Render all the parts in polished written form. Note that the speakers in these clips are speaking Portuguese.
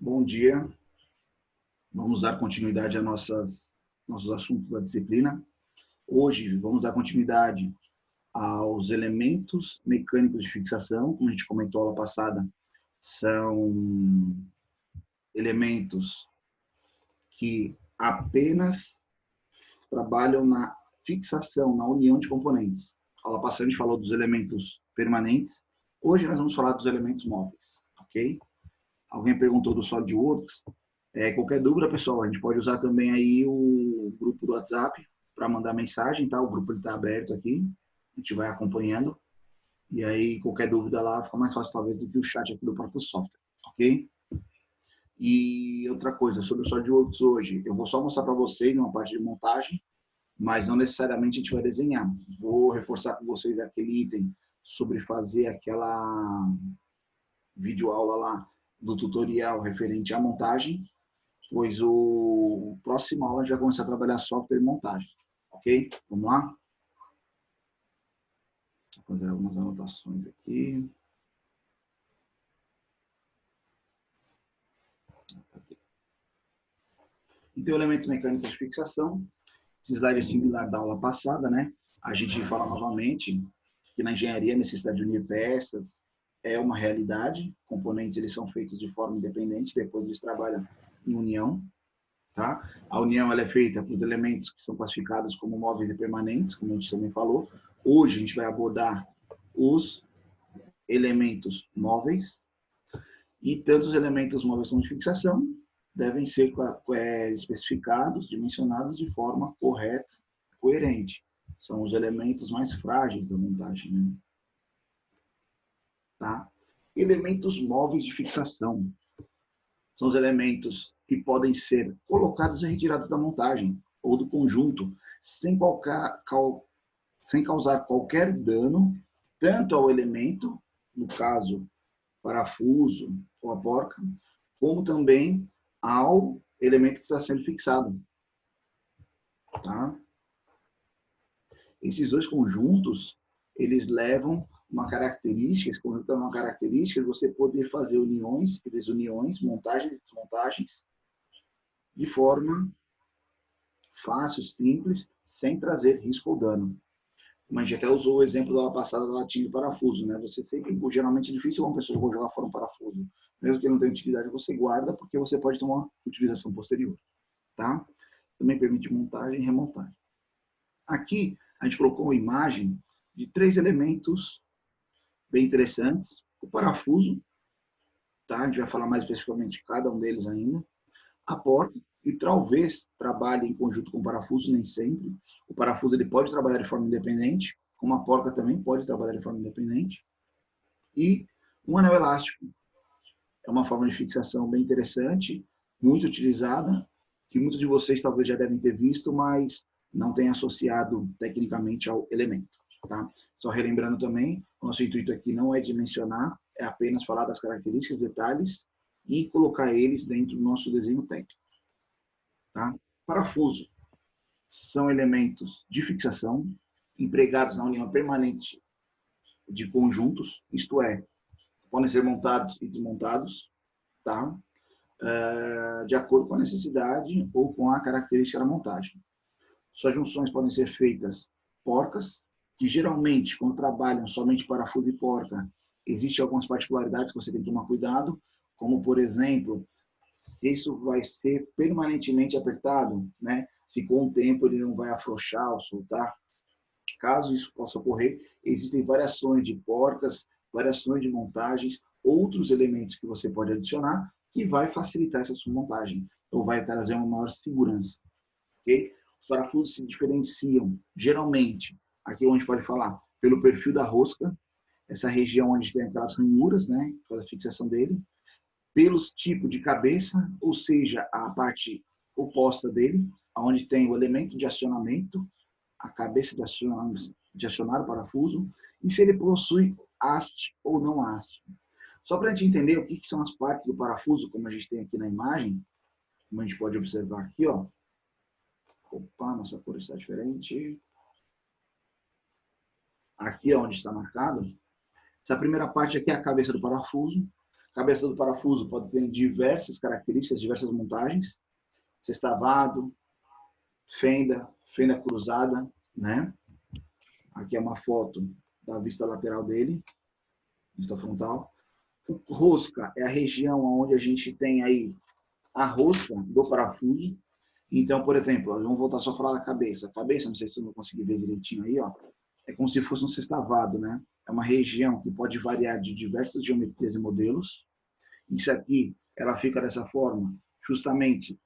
Bom dia. Vamos dar continuidade a nossos assuntos da disciplina. Hoje vamos dar continuidade aos elementos mecânicos de fixação. Como a gente comentou na aula passada, são elementos que apenas trabalham na fixação, na união de componentes. A aula passada a gente falou dos elementos permanentes. Hoje nós vamos falar dos elementos móveis, ok? Alguém perguntou do SolidWorks. Qualquer dúvida, pessoal, a gente pode usar também aí o grupo do WhatsApp para mandar mensagem, tá? O grupo está aberto aqui, a gente vai acompanhando. E aí, qualquer dúvida lá fica mais fácil, talvez, do que o chat aqui do próprio software, ok? E outra coisa, sobre o SolidWorks hoje, eu vou só mostrar para vocês uma parte de montagem, mas não necessariamente a gente vai desenhar. Vou reforçar com vocês aquele item sobre fazer aquela videoaula lá do tutorial referente à montagem, pois o próximo aula a gente vai começar a trabalhar software e montagem, ok? Vamos lá? Vou fazer algumas anotações aqui. Então, elementos mecânicos de fixação. Esse slide é similar da aula passada, né? A gente fala novamente que na engenharia a necessidade de unir peças é uma realidade. Componentes eles são feitos de forma independente, depois eles trabalham em união. Tá? A união ela é feita por elementos que são classificados como móveis e permanentes, como a gente também falou. Hoje a gente vai abordar os elementos móveis e tanto os elementos móveis como de fixação devem ser especificados, dimensionados de forma correta, coerente. São os elementos mais frágeis da montagem. Né? Tá? Elementos móveis de fixação são os elementos que podem ser colocados e retirados da montagem ou do conjunto, sem causar qualquer dano, tanto ao elemento, no caso, parafuso ou a porca, como também ao elemento que está sendo fixado. Tá? Esses dois conjuntos, eles levam uma característica, esse conjunto é uma característica de você poder fazer uniões e desuniões, montagens e desmontagens, de forma fácil, simples, sem trazer risco ou dano. Como a gente até usou o exemplo da aula passada da latinha de parafuso, né? Você sempre, geralmente é difícil uma pessoa jogar fora um parafuso. Mesmo que não tenha utilidade, você guarda, porque você pode ter uma utilização posterior, tá? Também permite montagem e remontagem. Aqui, a gente colocou uma imagem de 3 elementos bem interessantes. O parafuso, tá? A gente vai falar mais especificamente de cada um deles ainda. A porta, e talvez trabalhe em conjunto com o parafuso, nem sempre. O parafuso ele pode trabalhar de forma independente, como a porca também pode trabalhar de forma independente. E um anel elástico. É uma forma de fixação bem interessante, muito utilizada, que muitos de vocês talvez já devem ter visto, mas não tem associado tecnicamente ao elemento. Tá? Só relembrando também, o nosso intuito aqui não é dimensionar, é apenas falar das características, detalhes e colocar eles dentro do nosso desenho técnico. Tá? Parafuso são elementos de fixação empregados na união permanente de conjuntos, isto é, podem ser montados e desmontados, tá? De acordo com a necessidade ou com a característica da montagem. Suas junções podem ser feitas porcas, que geralmente, quando trabalham somente parafuso e porca, existem algumas particularidades que você tem que tomar cuidado, como, por exemplo, se isso vai ser permanentemente apertado, né? Se com o tempo ele não vai afrouxar ou soltar. Caso isso possa ocorrer, existem variações de porcas, variações de montagens, outros elementos que você pode adicionar que vai facilitar essa sua montagem, ou vai trazer uma maior segurança. Okay? Os parafusos se diferenciam, geralmente, aqui onde pode falar, pelo perfil da rosca, essa região onde tem aquelas ranhuras, né? Faz a fixação dele, pelos tipos de cabeça, ou seja, a parte oposta dele, onde tem o elemento de acionamento, a cabeça de acionar o parafuso, e se ele possui haste ou não haste. Só para a gente entender o que são as partes do parafuso, como a gente tem aqui na imagem, como a gente pode observar aqui, ó. Opa, nossa cor está diferente. Aqui é onde está marcado. Essa primeira parte aqui é a cabeça do parafuso. cabeça do parafuso pode ter diversas características, diversas montagens, sextavado, fenda, fenda cruzada, né? Aqui é uma foto da vista lateral dele, vista frontal. Rosca é a região onde a gente tem aí a rosca do parafuso. Então, por exemplo, vamos voltar só a falar da cabeça. A cabeça, não sei se eu não consegui ver direitinho aí, ó, é como se fosse um sextavado, né? É uma região que pode variar de diversas geometrias e modelos. Isso aqui, ela fica dessa forma, justamente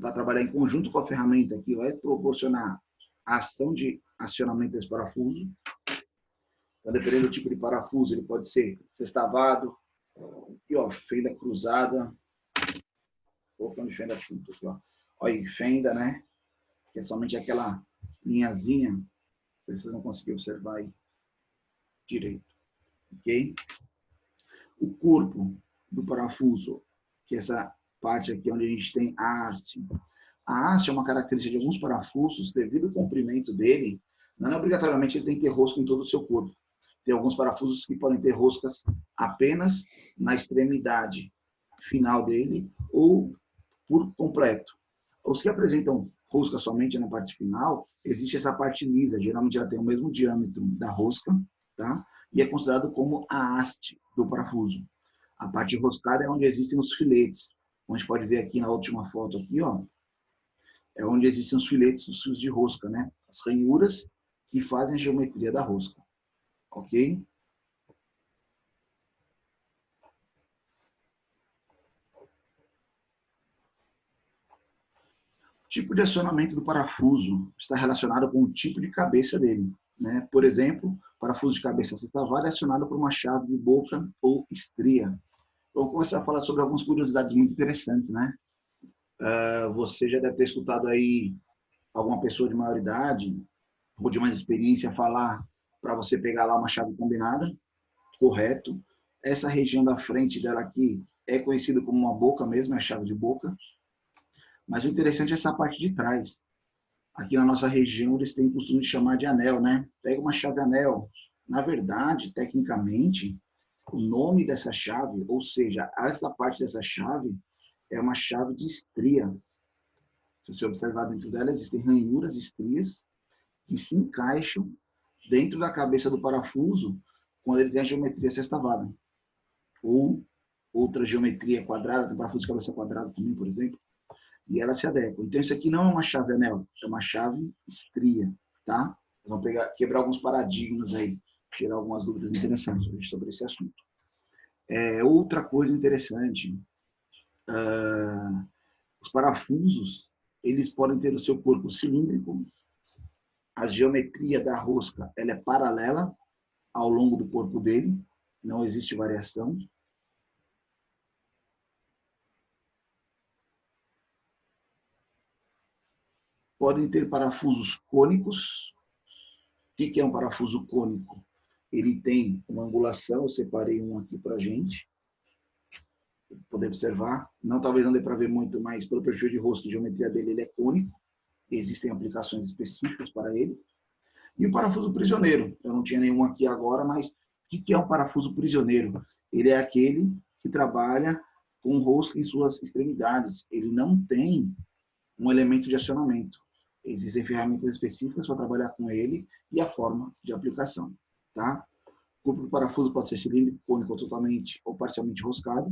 para trabalhar em conjunto com a ferramenta que vai proporcionar a ação de acionamento desse parafuso. Então, dependendo do tipo de parafuso, ele pode ser sextavado, aqui, ó, fenda cruzada, colocando de fenda simples, aqui, ó. Olha aí, fenda, né? Que é somente aquela linhazinha, vocês não conseguem observar aí direito, ok? O corpo do parafuso, que é essa parte aqui onde a gente tem a haste. A haste é uma característica de alguns parafusos, devido ao comprimento dele, não é obrigatoriamente ele tem que ter rosca em todo o seu corpo. Tem alguns parafusos que podem ter roscas apenas na extremidade final dele ou por completo. Os que apresentam rosca somente na parte final, existe essa parte lisa, geralmente ela tem o mesmo diâmetro da rosca, tá? E é considerado como a haste do parafuso. A parte roscada é onde existem os filetes. A gente pode ver aqui na última foto aqui, ó, é onde existem os filetes, os fios de rosca, né? As ranhuras que fazem a geometria da rosca, ok? O tipo de acionamento do parafuso está relacionado com o tipo de cabeça dele, né? Por exemplo, parafuso de cabeça sextavada é acionado por uma chave de boca ou estria. Eu vou começar a falar sobre algumas curiosidades muito interessantes, né? Você já deve ter escutado aí alguma pessoa de maior idade ou de mais experiência falar para você pegar lá uma chave combinada, correto? Essa região da frente dela aqui é conhecida como uma boca mesmo, é a chave de boca. Mas o interessante é essa parte de trás. Aqui na nossa região eles têm o costume de chamar de anel, né? Pega uma chave anel. Na verdade, tecnicamente, o nome dessa chave, ou seja, essa parte dessa chave, é uma chave de estria. Se você observar dentro dela, existem ranhuras, estrias, que se encaixam dentro da cabeça do parafuso quando ele tem a geometria sextavada. Ou outra geometria quadrada, tem parafuso de cabeça quadrada também, por exemplo, e ela se adequa. Então, isso aqui não é uma chave anel, é uma chave estria, tá? Vamos quebrar alguns paradigmas aí, tirar algumas dúvidas interessantes sobre esse assunto. Outra coisa interessante, os parafusos, eles podem ter o seu corpo cilíndrico, a geometria da rosca ela é paralela ao longo do corpo dele, não existe variação. Podem ter parafusos cônicos. O que é um parafuso cônico? Ele tem uma angulação, eu separei um aqui para a gente poder observar. Não, talvez não dê para ver muito, mas pelo perfil de rosto e geometria dele, ele é cônico. Existem aplicações específicas para ele. E o parafuso prisioneiro. Eu não tinha nenhum aqui agora, mas o que é um parafuso prisioneiro? Ele é aquele que trabalha com rosca em suas extremidades. Ele não tem um elemento de acionamento. Existem ferramentas específicas para trabalhar com ele e a forma de aplicação. Tá? O corpo do parafuso pode ser cilíndrico, cônico, totalmente ou parcialmente roscado.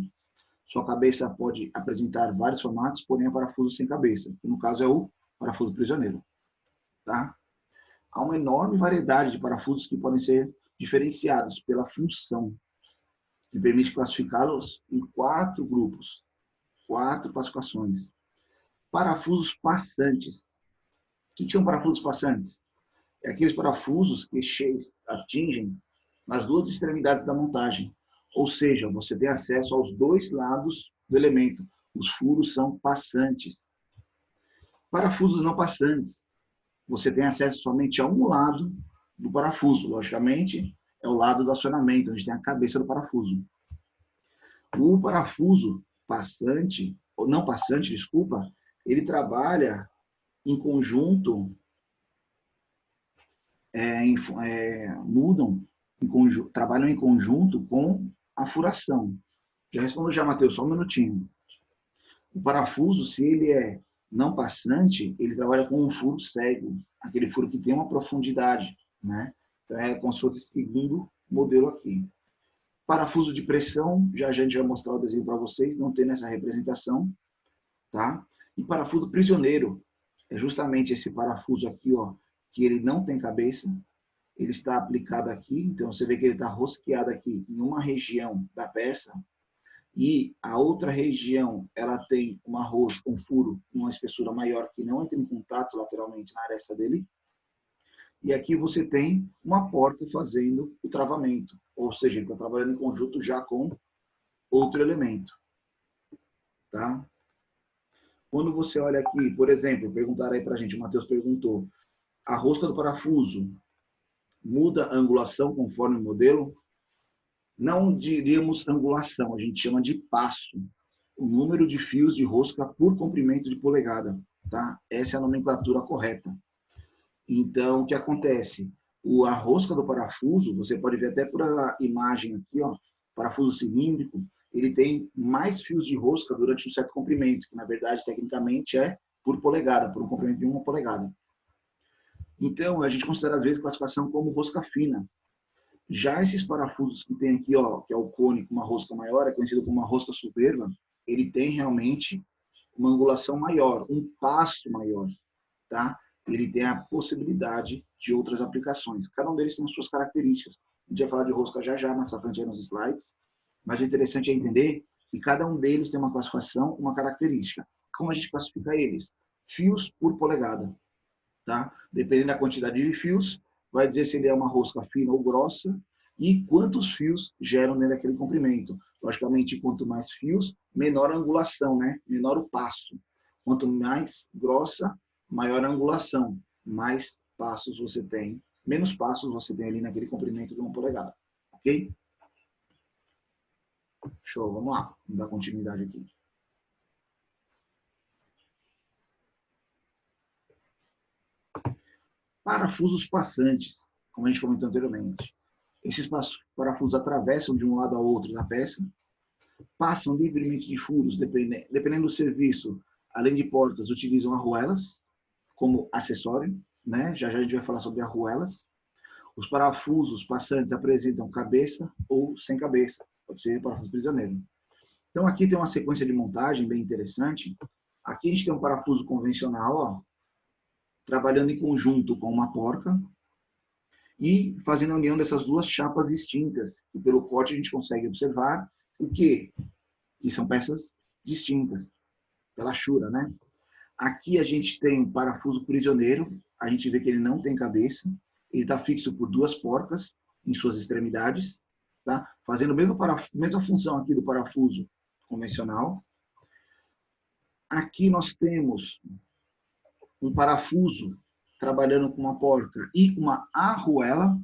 Sua cabeça pode apresentar vários formatos, porém é parafuso sem cabeça, que no caso é o parafuso prisioneiro. Tá? Há uma enorme variedade de parafusos que podem ser diferenciados pela função, que permite classificá-los em 4 grupos, 4 classificações. Parafusos passantes. O que são parafusos passantes? É aqueles parafusos que atingem nas duas extremidades da montagem. Ou seja, você tem acesso aos dois lados do elemento. Os furos são passantes. Parafusos não passantes. Você tem acesso somente a um lado do parafuso. Logicamente, é o lado do acionamento, onde tem a cabeça do parafuso. O parafuso passante, ou não passante, desculpa, ele trabalha em conjunto, trabalham em conjunto com a furação. Já respondo já, Matheus, só um minutinho. O parafuso, se ele é não passante, ele trabalha com um furo cego, aquele furo que tem uma profundidade, né? Então, é como se fosse esse segundo modelo aqui. Parafuso de pressão, já a gente vai mostrar o desenho para vocês, não tem nessa representação, tá? E parafuso prisioneiro, é justamente esse parafuso aqui, ó, que ele não tem cabeça, ele está aplicado aqui, então você vê que ele está rosqueado aqui em uma região da peça, e a outra região ela tem uma rosca, um furo, uma espessura maior que não entra em contato lateralmente na aresta dele. E aqui você tem uma porta fazendo o travamento, ou seja, ele está trabalhando em conjunto já com outro elemento. Tá? Quando você olha aqui, por exemplo, perguntaram aí para a gente, o Matheus perguntou, a rosca do parafuso muda a angulação conforme o modelo? Não diríamos angulação, a gente chama de passo. O número de fios de rosca por comprimento de polegada. Tá? Essa é a nomenclatura correta. Então, o que acontece? A rosca do parafuso, você pode ver até por a imagem aqui, ó, parafuso cilíndrico, ele tem mais fios de rosca durante um certo comprimento, que na verdade, tecnicamente, é por polegada, por um comprimento de 1 polegada. Então, a gente considera, às vezes, classificação como rosca fina. Já esses parafusos que tem aqui, ó, que é o cone com uma rosca maior, é conhecido como uma rosca soberba, ele tem realmente uma angulação maior, um passo maior, tá? Ele tem a possibilidade de outras aplicações. Cada um deles tem as suas características. A gente vai falar de rosca já já, mais pra frente aí nos slides, mas o interessante é entender que cada um deles tem uma classificação, uma característica. Como a gente classifica eles? Fios por polegada, tá? Dependendo da quantidade de fios, vai dizer se ele é uma rosca fina ou grossa e quantos fios geram dentro daquele comprimento. Logicamente, quanto mais fios, menor a angulação, né? Menor o passo. Quanto mais grossa, maior a angulação. Mais passos você tem, menos passos você tem ali naquele comprimento de 1 polegada. Ok? Show, vamos lá. Vamos dar continuidade aqui. Parafusos passantes, como a gente comentou anteriormente. Esses parafusos atravessam de um lado ao outro da peça, passam livremente de furos, dependendo do serviço, além de portas, utilizam arruelas como acessório, né? Já já a gente vai falar sobre arruelas. Os parafusos passantes apresentam cabeça ou sem cabeça, pode ser parafuso prisioneiro. Então aqui tem uma sequência de montagem bem interessante. Aqui a gente tem um parafuso convencional, ó, trabalhando em conjunto com uma porca, e fazendo a união dessas duas chapas distintas, e pelo corte a gente consegue observar o quê? Que são peças distintas, pela chura, né? Aqui a gente tem um parafuso prisioneiro, a gente vê que ele não tem cabeça, ele está fixo por duas porcas em suas extremidades, tá? Fazendo a mesma função aqui do parafuso convencional. Aqui nós temos um parafuso trabalhando com uma porca e uma arruela.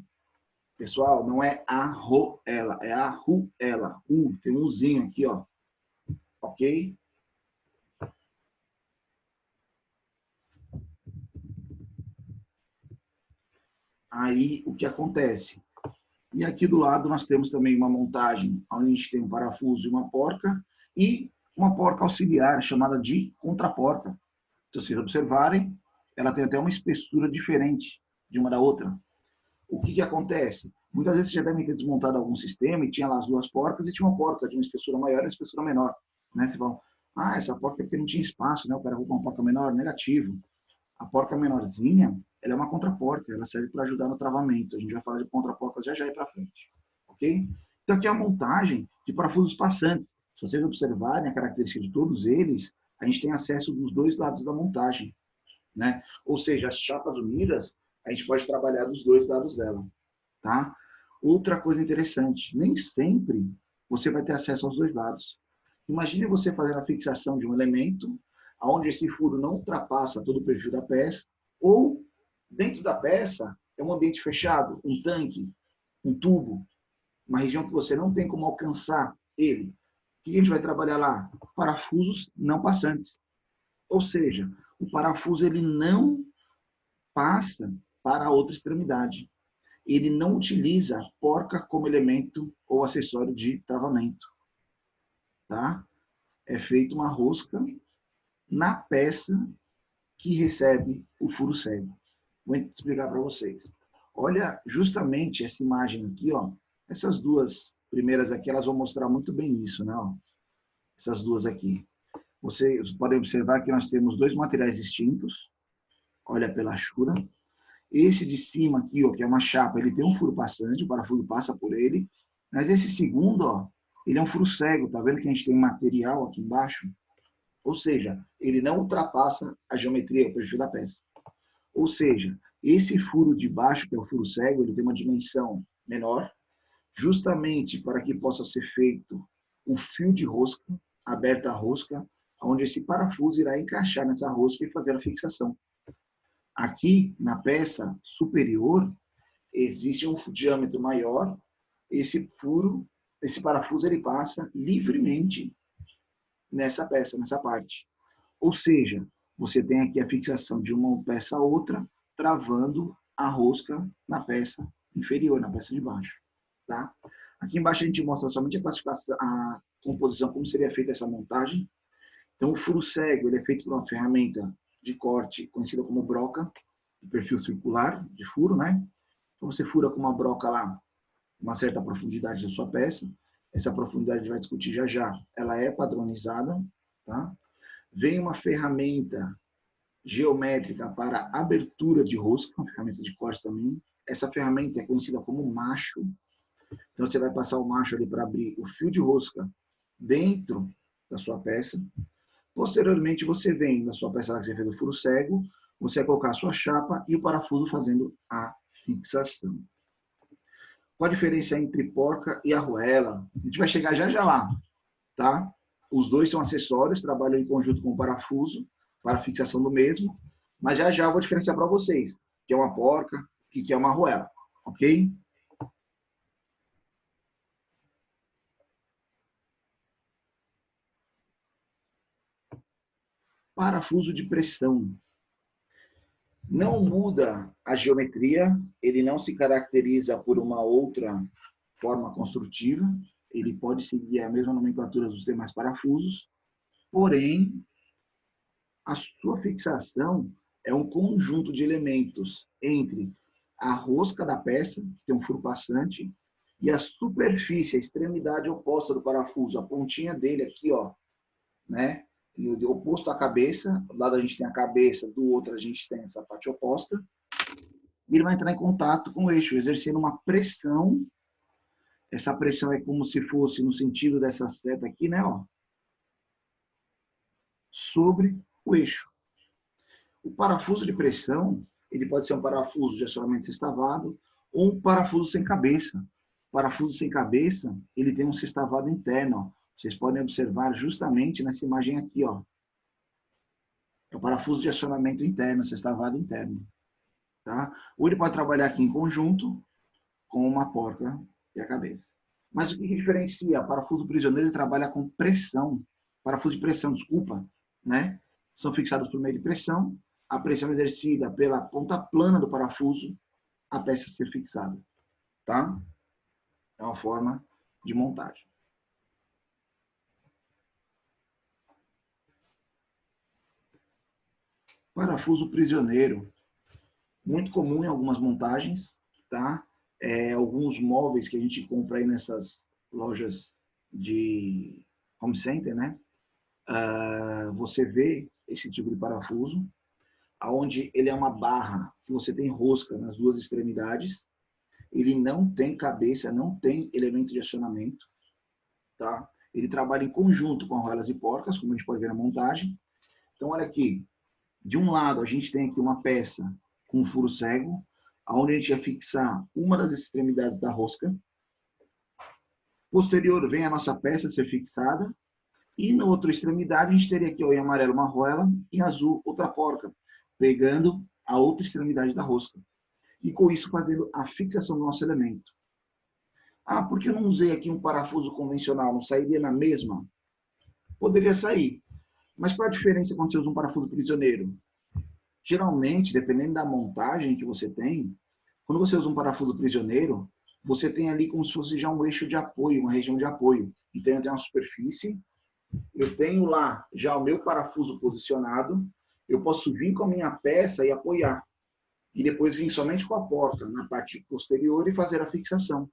Pessoal, não é arruela, é arruela. Tem um Uzinho aqui, ó. Ok? Aí, o que acontece? E aqui do lado nós temos também uma montagem, onde a gente tem um parafuso e uma porca auxiliar, chamada de contraporca. Se vocês observarem, ela tem até uma espessura diferente de uma da outra. O que acontece? Muitas vezes vocês já devem ter desmontado algum sistema e tinha lá as duas porcas e tinha uma porca de uma espessura maior e uma espessura menor. Né? Você fala, essa porca é porque não tinha espaço, né? O cara colocou uma porca menor, negativo. A porca menorzinha, ela é uma contraporca, ela serve para ajudar no travamento. A gente vai falar de contraporcas já já aí para frente. Ok? Então aqui é a montagem de parafusos passantes. Se vocês observarem a característica de todos eles, a gente tem acesso dos dois lados da montagem. Né? Ou seja, as chapas unidas, a gente pode trabalhar dos dois lados dela. Tá? Outra coisa interessante, nem sempre você vai ter acesso aos dois lados. Imagine você fazendo a fixação de um elemento, onde esse furo não ultrapassa todo o perfil da peça, ou dentro da peça é um ambiente fechado, um tanque, um tubo, uma região que você não tem como alcançar ele. O que a gente vai trabalhar lá? Parafusos não passantes. Ou seja, o parafuso ele não passa para a outra extremidade. Ele não utiliza a porca como elemento ou acessório de travamento. tá? É feita uma rosca na peça que recebe o furo cego. Vou explicar para vocês. Olha justamente essa imagem aqui, ó. Essas duas primeiras aqui, elas vão mostrar muito bem isso, né? Ó. Essas duas aqui. Vocês podem observar que nós temos dois materiais distintos. Olha pela achura. Esse de cima aqui, ó, que é uma chapa, ele tem um furo passante, o parafuso passa por ele. Mas esse segundo, ó, ele é um furo cego. Tá vendo que a gente tem material aqui embaixo? Ou seja, ele não ultrapassa a geometria, o perfil da peça. Ou seja, esse furo de baixo, que é o furo cego, ele tem uma dimensão menor, justamente para que possa ser feito o fio de rosca, aberta a rosca, onde esse parafuso irá encaixar nessa rosca e fazer a fixação. Aqui, na peça superior, existe um diâmetro maior, esse furo, esse parafuso, ele passa livremente nessa peça, nessa parte. Ou seja, você tem aqui a fixação de uma peça a outra, travando a rosca na peça inferior, na peça de baixo. Tá? Aqui embaixo a gente mostra somente a classificação, a composição, como seria feita essa montagem. Então, o furo cego ele é feito por uma ferramenta de corte conhecida como broca, de perfil circular, de furo, né? Então, você fura com uma broca lá, uma certa profundidade da sua peça. Essa profundidade a gente vai discutir já já. Ela é padronizada, tá? Vem uma ferramenta geométrica para abertura de rosca, uma ferramenta de corte também. Essa ferramenta é conhecida como macho. Então, você vai passar o macho ali para abrir o fio de rosca dentro da sua peça. Posteriormente, você vem na sua peça que você fez o furo cego, você vai colocar a sua chapa e o parafuso fazendo a fixação. Qual a diferença entre porca e arruela? A gente vai chegar já já lá, tá? Os dois são acessórios, trabalham em conjunto com o parafuso para a fixação do mesmo, mas já já eu vou diferenciar para vocês o que é uma porca e o que é uma arruela, ok? Parafuso de pressão. Não muda a geometria, ele não se caracteriza por uma outra forma construtiva, ele pode seguir a mesma nomenclatura dos demais parafusos, porém, a sua fixação é um conjunto de elementos entre a rosca da peça, que tem um furo passante, e a superfície, a extremidade oposta do parafuso, a pontinha dele aqui, ó, né? E o oposto à cabeça, do lado a gente tem a cabeça, do outro a gente tem essa parte oposta, e ele vai entrar em contato com o eixo, exercendo uma pressão. Essa pressão é como se fosse no sentido dessa seta aqui, né, ó, sobre o eixo. O parafuso de pressão, ele pode ser um parafuso de acionamento sextavado ou um parafuso sem cabeça. O parafuso sem cabeça, ele tem um sextavado interno, ó. Vocês podem observar justamente nessa imagem aqui, ó. É o parafuso de acionamento interno, sextavado interno. Tá? Ou ele pode trabalhar aqui em conjunto com uma porca e a cabeça. Mas o que diferencia? O parafuso prisioneiro ele trabalha com pressão. Parafuso de pressão, desculpa, né? São fixados por meio de pressão. A pressão exercida pela ponta plana do parafuso, a peça ser fixada. Tá? É uma forma de montagem. Parafuso prisioneiro. Muito comum em algumas montagens, tá? Alguns móveis que a gente compra aí nessas lojas de home center, né? Você vê esse tipo de parafuso, onde ele é uma barra que você tem rosca nas duas extremidades, ele não tem cabeça, não tem elemento de acionamento, tá? Ele trabalha em conjunto com arruelas e porcas, como a gente pode ver na montagem. Então, olha aqui, de um lado a gente tem aqui uma peça com um furo cego, onde a gente vai fixar uma das extremidades da rosca. Posterior vem a nossa peça ser fixada, e na outra extremidade a gente teria aqui ó, em amarelo uma arruela, e em azul outra porca, pegando a outra extremidade da rosca. E com isso fazendo a fixação do nosso elemento. Ah, por que eu não usei aqui um parafuso convencional? Não sairia na mesma? Poderia sair. Mas qual a diferença quando você usa um parafuso prisioneiro? Geralmente, dependendo da montagem que você tem, quando você usa um parafuso prisioneiro, você tem ali como se fosse já um eixo de apoio, uma região de apoio. Então, tem uma superfície eu tenho lá já o meu parafuso posicionado, eu posso vir com a minha peça e apoiar. E depois vir somente com a porta na parte posterior e fazer a fixação.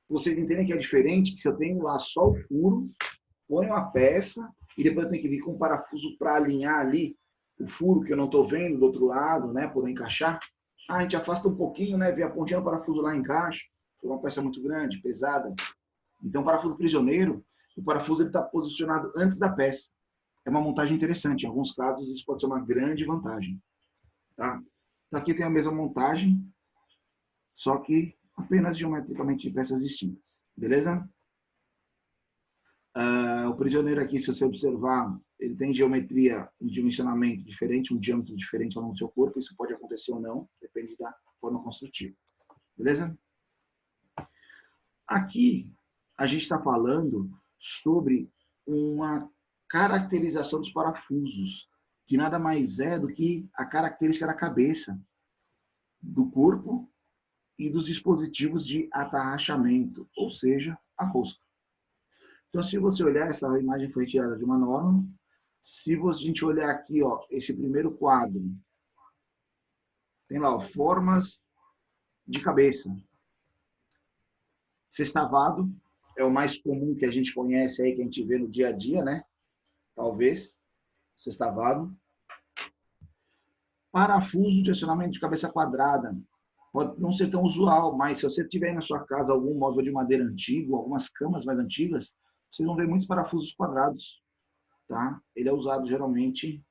Vocês entendem que é diferente que se eu tenho lá só o furo, ponho a peça e depois eu tenho que vir com o parafuso para alinhar ali o furo que eu não estou vendo do outro lado, né, poder encaixar. Ah, a gente afasta um pouquinho, né, vê a pontinha do parafuso lá encaixa. Foi uma peça muito grande, pesada. Então, o parafuso prisioneiro, o parafuso está posicionado antes da peça. É uma montagem interessante. Em alguns casos, isso pode ser uma grande vantagem. Tá? Então, aqui tem a mesma montagem, só que apenas geometricamente de peças distintas. Beleza? O prisioneiro aqui, se você observar, ele tem geometria, um dimensionamento diferente, um diâmetro diferente ao longo do seu corpo. Isso pode acontecer ou não, depende da forma construtiva. Beleza? Aqui, a gente está falando sobre uma caracterização dos parafusos, que nada mais é do que a característica da cabeça, do corpo e dos dispositivos de atarrachamento, ou seja, a rosca. Então, se você olhar, essa imagem foi retirada de uma norma. Se a gente olhar aqui, ó, esse primeiro quadro, tem lá, ó, formas de cabeça. Sextavado é o mais comum que a gente conhece aí, que a gente vê no dia a dia, né? Talvez, sextavado. Parafuso de acionamento de cabeça quadrada. Pode não ser tão usual, mas se você tiver na sua casa algum móvel de madeira antigo, algumas camas mais antigas, vocês vão ver muitos parafusos quadrados, tá? Ele é usado geralmente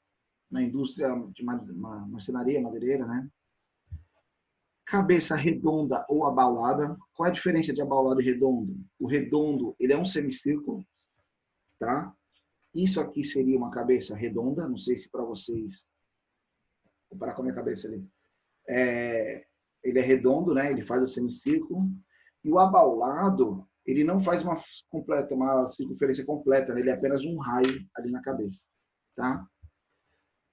na indústria de marcenaria, madeireira, né? Cabeça redonda ou abaulada. Qual é a diferença de abaulado e redondo? O redondo, ele é um semicírculo, tá? Isso aqui seria uma cabeça redonda, não sei se para vocês, comparar com a minha cabeça ali. Ele é redondo, né? Ele faz o semicírculo. E o abaulado, ele não faz uma circunferência completa, né? Ele é apenas um raio ali na cabeça, tá?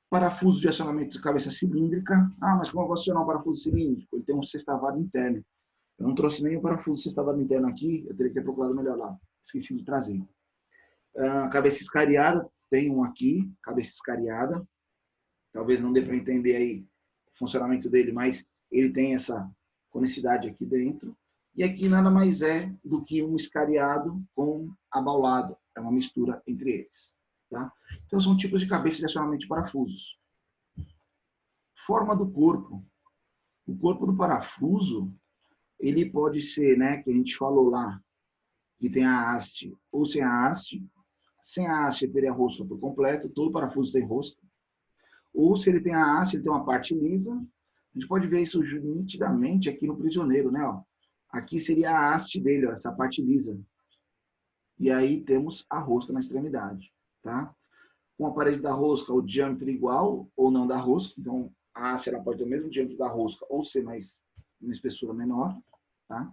Parafuso de acionamento de cabeça cilíndrica. Ah, mas como eu vou acionar um parafuso cilíndrico? Ele tem um sextavado interno. Eu não trouxe nem o parafuso sextavado interno aqui, eu teria que ter procurado melhor lá. Esqueci de trazer. Cabeça escariada, tem um aqui, cabeça escariada. Talvez não dê para entender aí o funcionamento dele, mas ele tem essa conicidade aqui dentro. E aqui nada mais é do que um escariado com abaulado. É uma mistura entre eles. Tá? Então, são tipos de cabeça de acionamento de parafusos. Forma do corpo. O corpo do parafuso, ele pode ser, né, que a gente falou lá, que tem a haste ou sem a haste. Sem a haste, ele teria a rosca por completo. Todo parafuso tem rosca. Ou se ele tem a haste, ele tem uma parte lisa. A gente pode ver isso nitidamente aqui no prisioneiro, né? Ó. Aqui seria a haste dele, ó, essa parte lisa. E aí temos a rosca na extremidade. Tá? Com a parede da rosca, o diâmetro igual ou não da rosca. Então, a haste ela pode ter o mesmo diâmetro da rosca ou ser mais uma espessura menor. Tá?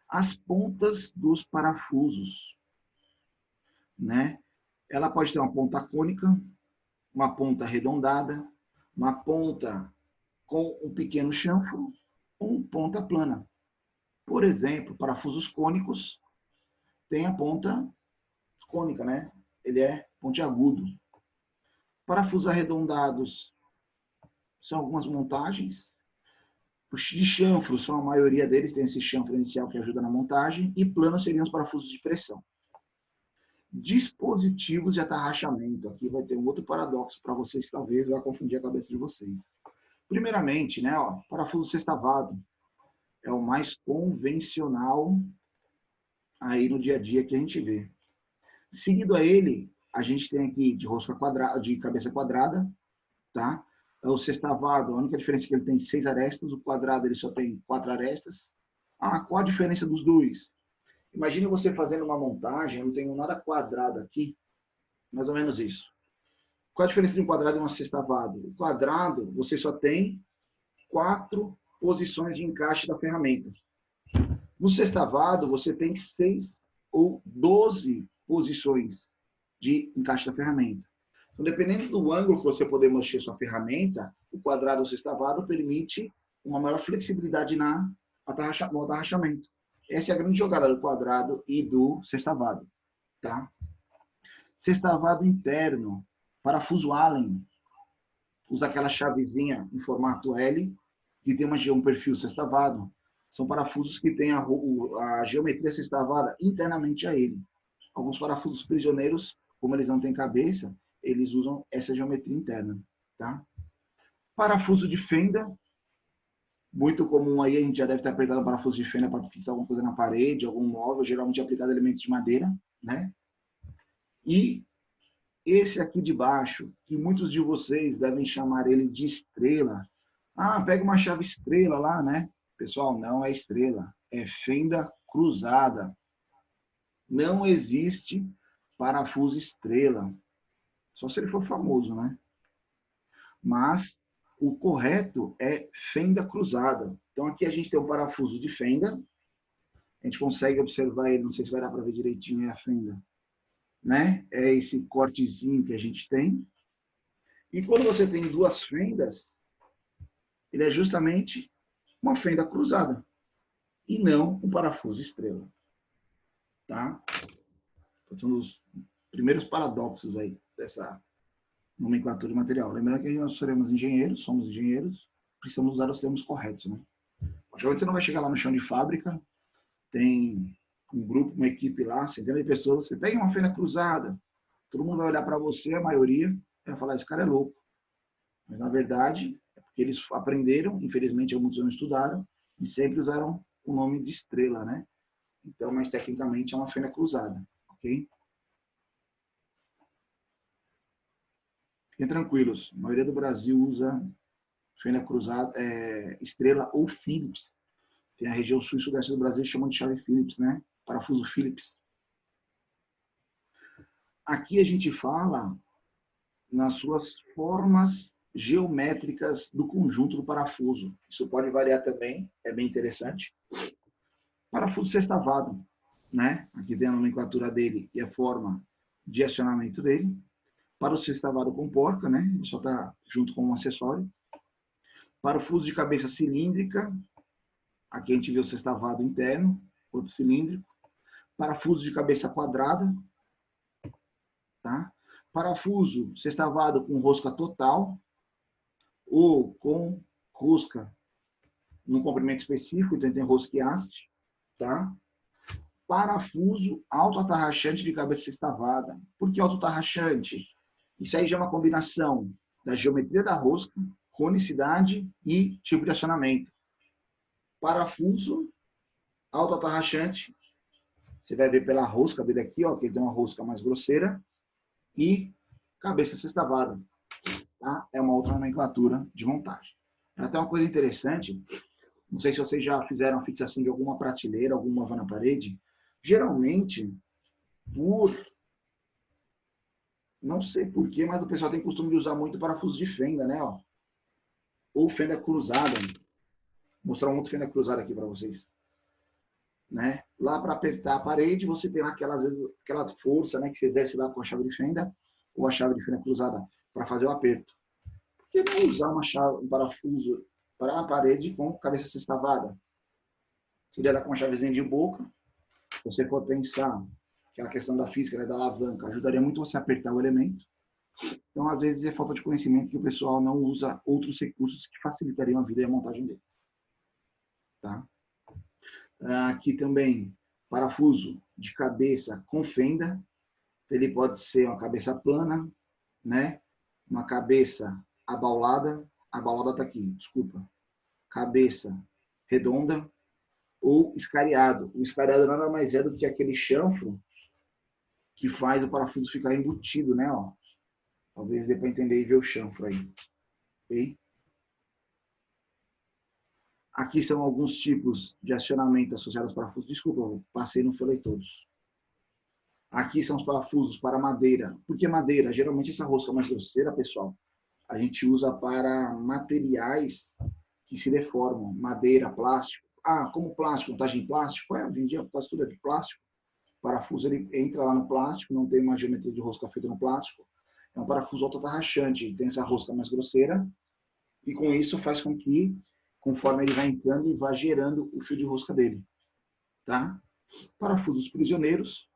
As pontas dos parafusos. Né? Ela pode ter uma ponta cônica, uma ponta arredondada, uma ponta com um pequeno chanfro ou ponta plana. Por exemplo, parafusos cônicos tem a ponta cônica, né? Ele é pontiagudo. Parafusos arredondados são algumas montagens. Os de chanfro são a maioria deles, tem esse chanfro inicial que ajuda na montagem, e planos seriam os parafusos de pressão. Dispositivos de atarrachamento. Aqui vai ter um outro paradoxo para vocês que talvez vai confundir a cabeça de vocês. Primeiramente, né, ó, parafuso sextavado é o mais convencional aí no dia a dia que a gente vê. Seguido a ele, a gente tem aqui de rosca quadrada, de cabeça quadrada, tá? O sextavado, a única diferença é que ele tem 6 arestas, o quadrado ele só tem 4 arestas. Ah, qual a diferença dos dois? Imagine você fazendo uma montagem, eu não tenho nada quadrado aqui, mais ou menos isso. Qual a diferença de um quadrado e um sextavado? O quadrado, você só tem 4 posições de encaixe da ferramenta. No sextavado, você tem 6 ou 12 posições de encaixe da ferramenta. Então, dependendo do ângulo que você poder mexer sua ferramenta, o quadrado ou sextavado permite uma maior flexibilidade no atarrachamento. Essa é a grande jogada do quadrado e do sextavado. Tá? Sextavado interno, parafuso Allen, usa aquela chavezinha em formato L, que tem um perfil sextavado. São parafusos que têm a geometria sextavada internamente a ele. Alguns parafusos prisioneiros, como eles não têm cabeça, eles usam essa geometria interna. Tá? Parafuso de fenda, muito comum aí, a gente já deve ter apertado o parafuso de fenda para fixar alguma coisa na parede, algum móvel, geralmente aplicado a elementos de madeira, né? E esse aqui de baixo, que muitos de vocês devem chamar ele de estrela. Ah, pega uma chave estrela lá, né? Pessoal, não é estrela, é fenda cruzada. Não existe parafuso estrela. Só se ele for famoso, né? Mas o correto é fenda cruzada. Então aqui a gente tem um parafuso de fenda. A gente consegue observar ele, não sei se vai dar para ver direitinho, é a fenda. Né? É esse cortezinho que a gente tem. E quando você tem duas fendas, ele é justamente uma fenda cruzada e não um parafuso estrela. Tá? São os primeiros paradoxos aí dessa nomenclatura de material. Lembrando que nós somos engenheiros, precisamos usar os termos corretos. Né? Você não vai chegar lá no chão de fábrica, tem um grupo, uma equipe lá, centenas de pessoas, você pega uma fenda cruzada, todo mundo vai olhar para você, a maioria, vai falar, esse cara é louco. Mas, na verdade, é porque eles aprenderam, infelizmente, muitos não estudaram, e sempre usaram o nome de estrela, né? Então, mas tecnicamente é uma fenda cruzada, ok? Fiquem tranquilos, a maioria do Brasil usa fenda cruzada, estrela ou Phillips. Tem a região sul e sudeste do Brasil chamam de chave Phillips, né? Parafuso Phillips. Aqui a gente fala nas suas formas geométricas do conjunto do parafuso. Isso pode variar também, é bem interessante. Parafuso sextavado, né? Aqui tem a nomenclatura dele e a forma de acionamento dele. Para o sextavado com porca, né? Ele só está junto com um acessório. Parafuso de cabeça cilíndrica. Aqui a gente vê o sextavado interno, corpo cilíndrico. Parafuso de cabeça quadrada. Tá? Parafuso sextavado com rosca total ou com rosca num comprimento específico, então tem rosca e haste. Tá? Parafuso autoatarrachante de cabeça sextavada. Por que autoatarrachante? Isso aí já é uma combinação da geometria da rosca, conicidade e tipo de acionamento. Parafuso autoatarrachante, você vai ver pela rosca dele aqui, ó, que ele tem uma rosca mais grosseira, e cabeça sextavada. Tá? É uma outra nomenclatura de montagem. Até uma coisa interessante, não sei se vocês já fizeram a fixação de alguma prateleira, alguma móvel na parede, geralmente, não sei porquê, mas o pessoal tem costume de usar muito parafuso de fenda, né? Ó. Ou fenda cruzada. Vou mostrar um outro fenda cruzada aqui para vocês. Né? Lá para apertar a parede, você tem lá aquela força, né, que você exerce lá com a chave de fenda ou a chave de fenda cruzada para fazer o aperto. Por que não usar um parafuso para a parede com cabeça sextavada? Seria dar com uma chavezinha de boca. Se você for pensar que a questão da física, né, da alavanca, ajudaria muito você a apertar o elemento. Então, às vezes, é falta de conhecimento que o pessoal não usa outros recursos que facilitariam a vida e a montagem dele. Tá? Aqui também, parafuso de cabeça com fenda. Ele pode ser uma cabeça plana, né? Uma cabeça abaulada. Abaulada está aqui, desculpa. Cabeça redonda ou escariado. O escariado nada mais é do que aquele chanfro que faz o parafuso ficar embutido, né? Ó. Talvez dê para entender e ver o chanfro aí. Ok? Aqui são alguns tipos de acionamento associados aos parafusos. Desculpa, eu passei e não falei todos. Aqui são os parafusos para madeira. Por que madeira? Geralmente essa rosca mais grosseira, pessoal, a gente usa para materiais que se deformam. Madeira, plástico. Ah, como plástico, montagem em plástico? Hoje em dia quase tudo é de plástico. O parafuso ele entra lá no plástico, não tem uma geometria de rosca feita no plástico. É um parafuso autoatarrachante, tem essa rosca mais grosseira. E com isso faz com que, conforme ele vai entrando, ele vai gerando o fio de rosca dele. Tá? Parafusos prisioneiros,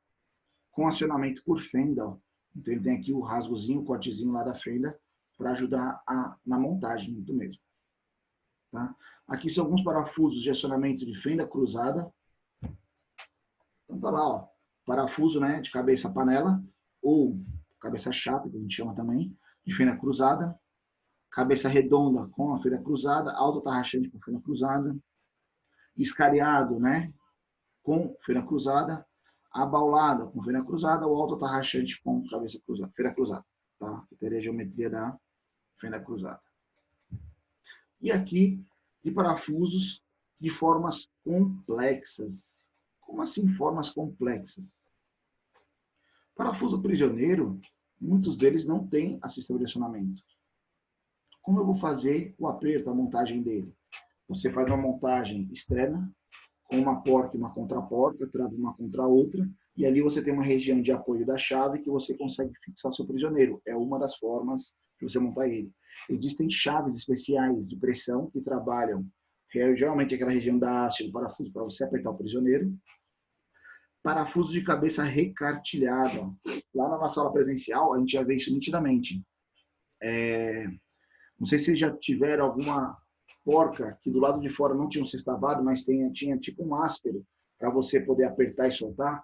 com acionamento por fenda. Ó. Então, ele tem aqui o rasgozinho, o cortezinho lá da fenda para ajudar na montagem do mesmo. Tá? Aqui são alguns parafusos de acionamento de fenda cruzada. Então, tá lá, ó, parafuso, né, de cabeça panela, ou cabeça chapa, que a gente chama também, de fenda cruzada. Cabeça redonda com a fenda cruzada, alto tarraxante com fenda cruzada. Escariado, né, com fenda cruzada. Abaulada com fenda cruzada, ou alto tarraxante com cabeça cruzada, fenda cruzada. Tá? Que teria a geometria da fenda cruzada. E aqui, de parafusos de formas complexas. Como assim formas complexas? Parafuso prisioneiro, muitos deles não têm a sistema de acionamento. Como eu vou fazer o aperto, a montagem dele? Você faz uma montagem externa, com uma porca e uma contraporca, trava uma contra a outra, e ali você tem uma região de apoio da chave que você consegue fixar seu prisioneiro. É uma das formas de você montar ele. Existem chaves especiais de pressão que trabalham, geralmente aquela região da haste do parafuso, para você apertar o prisioneiro. Parafuso de cabeça recartilhada. Lá na nossa aula presencial, a gente já vê isso nitidamente. Não sei se vocês já tiveram alguma porca que do lado de fora não tinha um sextavado, mas tinha tipo um áspero para você poder apertar e soltar.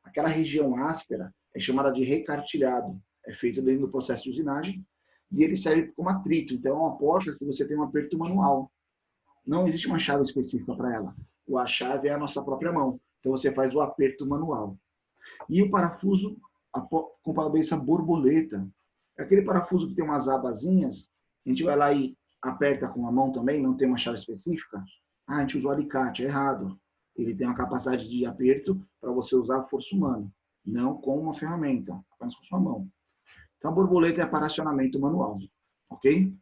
Aquela região áspera é chamada de recartilhado. É feito dentro do processo de usinagem e ele serve como atrito. Então é uma porca que você tem um aperto manual. Não existe uma chave específica para ela. A chave é a nossa própria mão. Então você faz o aperto manual. E o parafuso com cabeça borboleta. É aquele parafuso que tem umas abazinhas. A gente vai lá e aperta com a mão também, não tem uma chave específica. Ah, a gente usou alicate, é errado. Ele tem uma capacidade de aperto para você usar a força humana, não com uma ferramenta, apenas com sua mão. Então a borboleta é para acionamento manual, ok?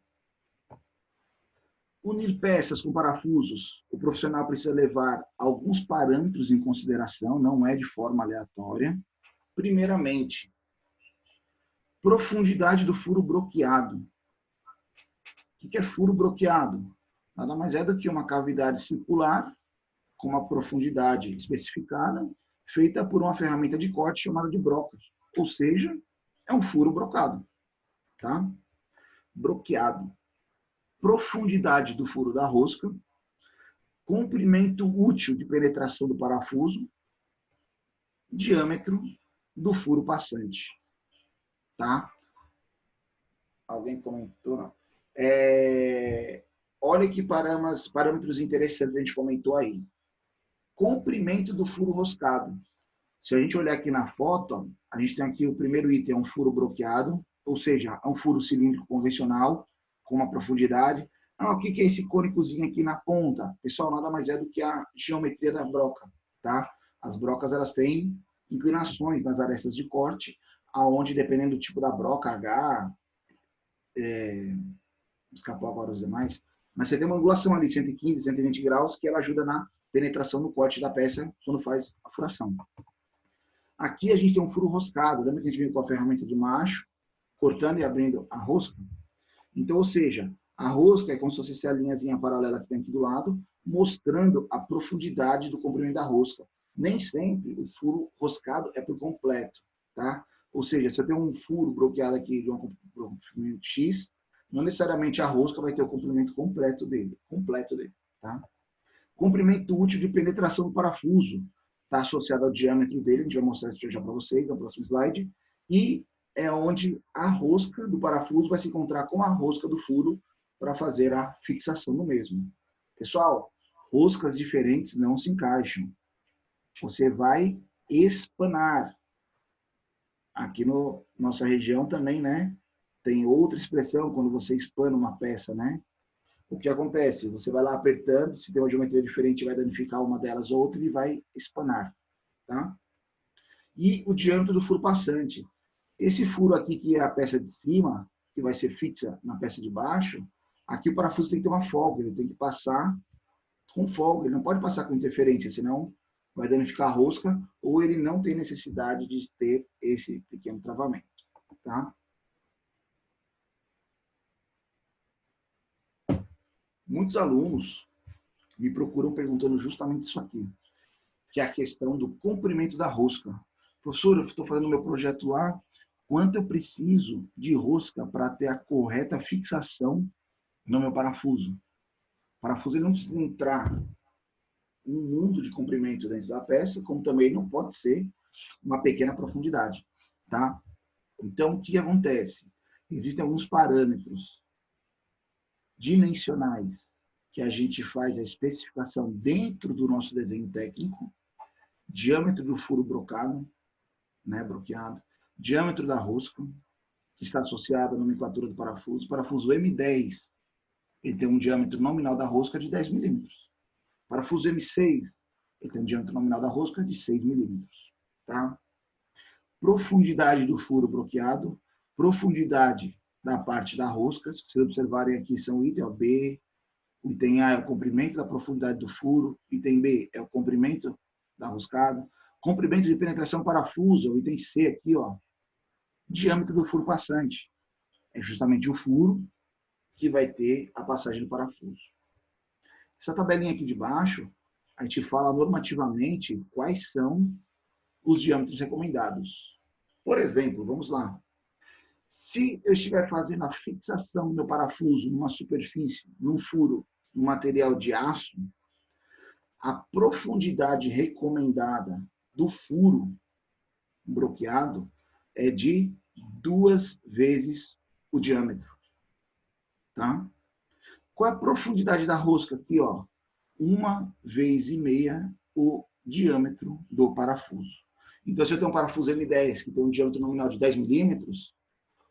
Unir peças com parafusos. O profissional precisa levar alguns parâmetros em consideração, não é de forma aleatória. Primeiramente, profundidade do furo broqueado. O que é furo broqueado? Nada mais é do que uma cavidade circular com uma profundidade especificada, feita por uma ferramenta de corte chamada de broca. Ou seja, é um furo brocado. Tá? Broqueado. Profundidade do furo da rosca, comprimento útil de penetração do parafuso, diâmetro do furo passante. Tá? Alguém comentou? Não. Olha que parâmetros interessantes a gente comentou aí. Comprimento do furo roscado. Se a gente olhar aqui na foto, a gente tem aqui o primeiro item, é um furo broqueado, ou seja, é um furo cilíndrico convencional, com uma profundidade. Ah, o que é esse cônicozinho aqui na ponta? Pessoal, nada mais é do que a geometria da broca, tá? As brocas, elas têm inclinações nas arestas de corte, aonde, dependendo do tipo da broca, H, escapou agora os demais, mas você tem uma angulação ali de 115, 120 graus, que ela ajuda na penetração no corte da peça quando faz a furação. Aqui a gente tem um furo roscado. Lembra que a gente veio com a ferramenta de macho, cortando e abrindo a rosca? Então, ou seja, a rosca é como se fosse essa linhazinha paralela que tem aqui do lado, mostrando a profundidade do comprimento da rosca. Nem sempre o furo roscado é por completo, tá? Ou seja, se eu tenho um furo bloqueado aqui de um comprimento X, não necessariamente a rosca vai ter o comprimento completo dele, tá? Comprimento útil de penetração do parafuso. Está associado ao diâmetro dele, a gente vai mostrar isso já para vocês no próximo slide, e é onde a rosca do parafuso vai se encontrar com a rosca do furo para fazer a fixação do mesmo. Pessoal, roscas diferentes não se encaixam. Você vai espanar. Aqui na nossa região também, né, tem outra expressão quando você espana uma peça, né? O que acontece? Você vai lá apertando, se tem uma geometria diferente, vai danificar uma delas ou outra e vai espanar. Tá? E o diâmetro do furo passante. Esse furo aqui, que é a peça de cima, que vai ser fixa na peça de baixo, aqui o parafuso tem que ter uma folga, ele tem que passar com folga, ele não pode passar com interferência, senão vai danificar a rosca, ou ele não tem necessidade de ter esse pequeno travamento. Tá? Muitos alunos me procuram perguntando justamente isso aqui, que é a questão do comprimento da rosca. Professor, eu estou fazendo meu projeto lá, quanto eu preciso de rosca para ter a correta fixação no meu parafuso. O parafuso ele não precisa entrar um mundo de comprimento dentro da peça, como também não pode ser uma pequena profundidade, tá? Então, o que acontece? Existem alguns parâmetros dimensionais que a gente faz a especificação dentro do nosso desenho técnico, diâmetro do furo brocado, né, broqueado, diâmetro da rosca, que está associado à nomenclatura do parafuso. O parafuso M10, ele tem um diâmetro nominal da rosca de 10 milímetros. Parafuso M6, ele tem um diâmetro nominal da rosca de 6 milímetros. Tá? Profundidade do furo broqueado, profundidade da parte da rosca. Se vocês observarem aqui, são item B, o item A é o comprimento da profundidade do furo, item B é o comprimento da roscada, comprimento de penetração parafuso, o item C aqui, ó, diâmetro do furo passante. É justamente o furo que vai ter a passagem do parafuso. Essa tabelinha aqui de baixo, a gente fala normativamente quais são os diâmetros recomendados. Por exemplo, vamos lá. Se eu estiver fazendo a fixação do meu parafuso numa superfície, num furo, num material de aço, a profundidade recomendada do furo broqueado é de 2 vezes o diâmetro. Tá? Qual é a profundidade da rosca aqui? Ó? 1,5 vezes o diâmetro do parafuso. Então, se eu tenho um parafuso M10 que tem um diâmetro nominal de 10 milímetros,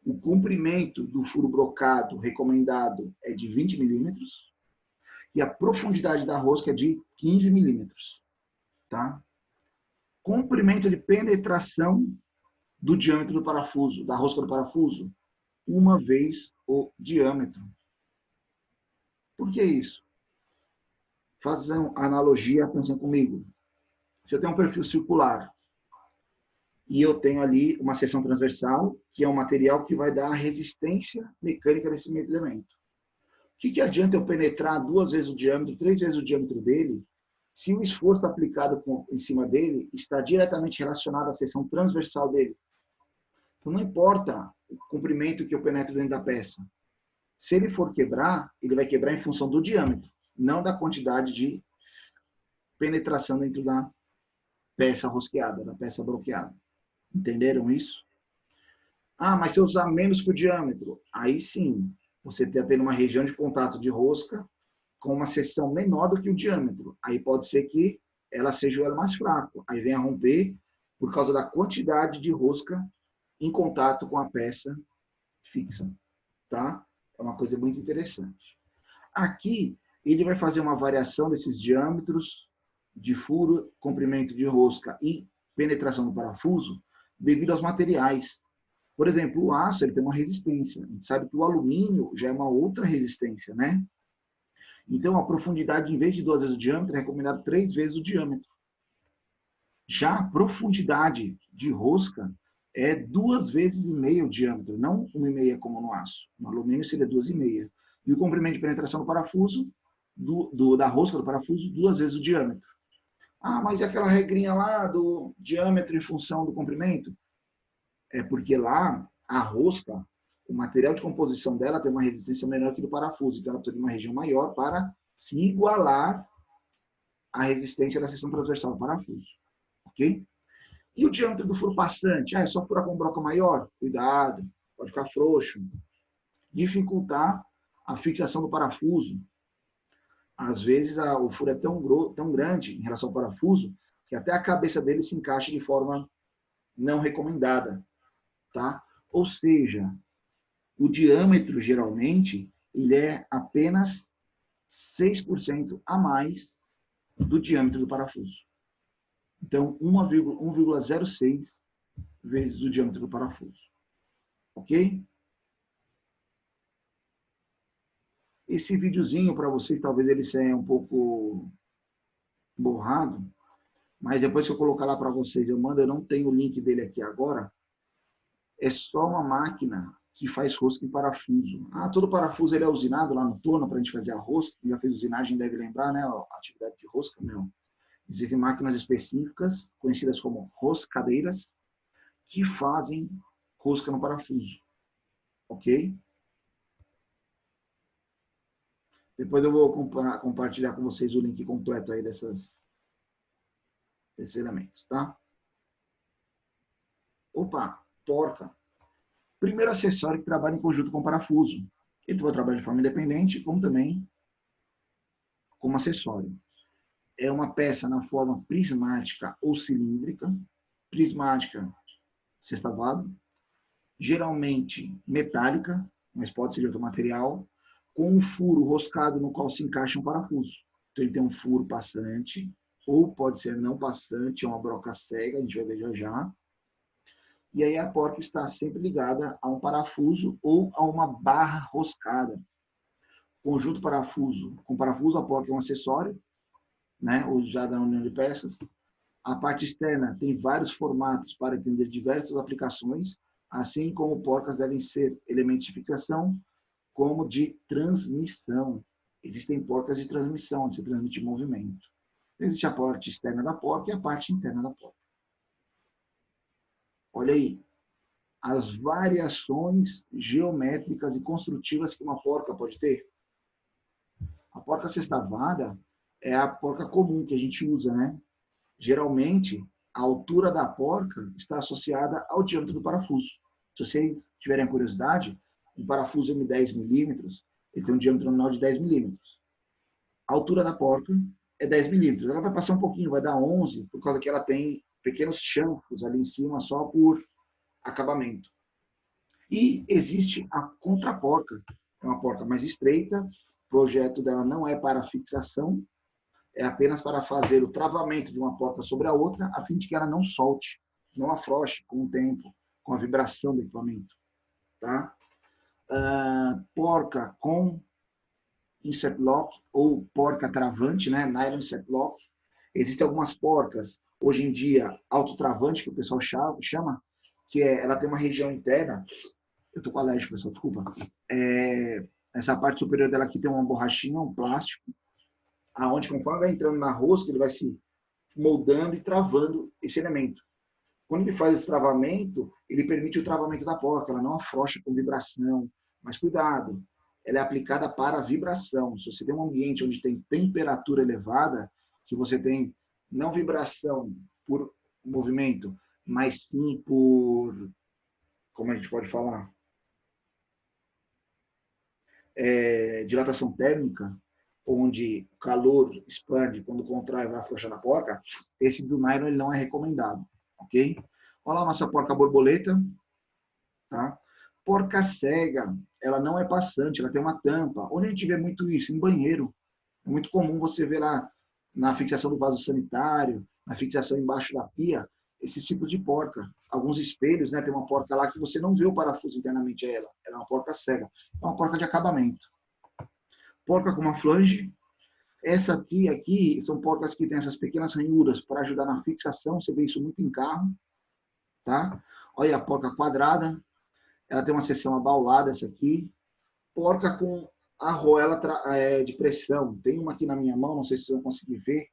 o comprimento do furo brocado recomendado é de 20 milímetros e a profundidade da rosca é de 15 milímetros. Tá? Comprimento de penetração do diâmetro do parafuso, da rosca do parafuso, 1 vez o diâmetro. Por que isso? Façam analogia, pensem comigo. Se eu tenho um perfil circular e eu tenho ali uma seção transversal, que é um material que vai dar a resistência mecânica desse elemento. O que adianta eu penetrar 2 vezes o diâmetro, 3 vezes o diâmetro dele, se o esforço aplicado em cima dele está diretamente relacionado à seção transversal dele? Então, não importa o comprimento que eu penetro dentro da peça. Se ele for quebrar, ele vai quebrar em função do diâmetro, não da quantidade de penetração dentro da peça rosqueada, da peça broqueada. Entenderam isso? Ah, mas se eu usar menos que o diâmetro, aí sim, você está tendo uma região de contato de rosca com uma seção menor do que o diâmetro. Aí pode ser que ela seja o elo mais fraco. Aí vem a romper por causa da quantidade de rosca em contato com a peça fixa. Tá? É uma coisa muito interessante. Aqui, ele vai fazer uma variação desses diâmetros de furo, comprimento de rosca e penetração do parafuso devido aos materiais. Por exemplo, o aço ele tem uma resistência. A gente sabe que o alumínio já é uma outra resistência, né? Então, a profundidade, em vez de 2 vezes o diâmetro, é recomendado 3 vezes o diâmetro. Já a profundidade de rosca é 2,5 vezes o diâmetro, não 1,5 como no aço. No alumínio seria 2,5. E o comprimento de penetração do parafuso, da rosca do parafuso, 2 vezes o diâmetro. Ah, mas e aquela regrinha lá do diâmetro em função do comprimento? É porque lá, a rosca, o material de composição dela tem uma resistência menor que do parafuso. Então, ela precisa de uma região maior para se igualar à resistência da seção transversal do parafuso. Ok? E o diâmetro do furo passante? Ah, é só furar com broca maior? Cuidado, pode ficar frouxo. Dificultar a fixação do parafuso. Às vezes, o furo é tão grande em relação ao parafuso que até a cabeça dele se encaixa de forma não recomendada. Tá? Ou seja, o diâmetro, geralmente, ele é apenas 6% a mais do diâmetro do parafuso. Então, 1,06 vezes o diâmetro do parafuso. Ok? Esse videozinho, para vocês, talvez ele seja um pouco borrado, mas depois que eu colocar lá para vocês, eu não tenho o link dele aqui agora, é só uma máquina que faz rosca em parafuso. Ah, todo parafuso ele é usinado lá no torno para a gente fazer a rosca. Quem já fez usinagem deve lembrar, né? A atividade de rosca, não. Existem máquinas específicas, conhecidas como roscadeiras, que fazem rosca no parafuso. Ok? Depois eu vou compartilhar com vocês o link completo aí desses elementos, tá? Opa, porca. Primeiro acessório que trabalha em conjunto com parafuso. Ele vai trabalhar de forma independente, como também como acessório. É uma peça na forma prismática ou cilíndrica. Prismática, sextavado. Geralmente metálica, mas pode ser de outro material, com um furo roscado no qual se encaixa um parafuso. Então ele tem um furo passante, ou pode ser não passante, é uma broca cega, a gente vai ver já já. E aí a porca está sempre ligada a um parafuso ou a uma barra roscada. Conjunto parafuso. Com parafuso, a porca é um acessório, né, usada na união de peças. A parte externa tem vários formatos para atender diversas aplicações, assim como porcas devem ser elementos de fixação, como de transmissão. Existem porcas de transmissão, onde se transmite movimento. Existe a parte externa da porca e a parte interna da porca. Olha aí, as variações geométricas e construtivas que uma porca pode ter. A porca sextavada é a porca comum que a gente usa, né? Geralmente, a altura da porca está associada ao diâmetro do parafuso. Se vocês tiverem curiosidade, um parafuso M10 milímetros, ele tem um diâmetro nominal de 10 milímetros. A altura da porca é 10 milímetros. Ela vai passar um pouquinho, vai dar 11, por causa que ela tem pequenos chanfros ali em cima, só por acabamento. E existe a contraporca. É uma porca mais estreita, o projeto dela não é para fixação, é apenas para fazer o travamento de uma porca sobre a outra, a fim de que ela não solte, não afrouxe com o tempo, com a vibração do equipamento. Tá? Porca com insert lock ou porca travante, né? Nylon insert lock. Existem algumas porcas, hoje em dia, autotravante, que o pessoal chama, que ela tem uma região interna. Eu estou com alérgico, pessoal, desculpa. Essa parte superior dela aqui tem uma borrachinha, um plástico, aonde conforme vai entrando na rosca, ele vai se moldando e travando esse elemento. Quando ele faz esse travamento, ele permite o travamento da porca, ela não afrouxa com vibração. Mas cuidado, ela é aplicada para vibração. Se você tem um ambiente onde tem temperatura elevada, que você tem não vibração por movimento, mas sim por, como a gente pode falar, dilatação térmica, onde o calor expande, quando contrai vai afrouxando a porca, esse do nylon ele não é recomendado, ok? Olha lá a nossa porca borboleta, tá? Porca cega, ela não é passante, ela tem uma tampa. Onde a gente vê muito isso? Em banheiro. É muito comum você ver lá na fixação do vaso sanitário, na fixação embaixo da pia, esses tipos de porca. Alguns espelhos, né? Tem uma porca lá que você não vê o parafuso internamente a ela. Ela é uma porca cega. É uma porca de acabamento. Porca com uma flange. Essa aqui são porcas que têm essas pequenas ranhuras para ajudar na fixação. Você vê isso muito em carro, tá? Olha a porca quadrada. Ela tem uma seção abaulada, essa aqui. Porca com arruela de pressão. Tem uma aqui na minha mão, não sei se vocês vão conseguir ver.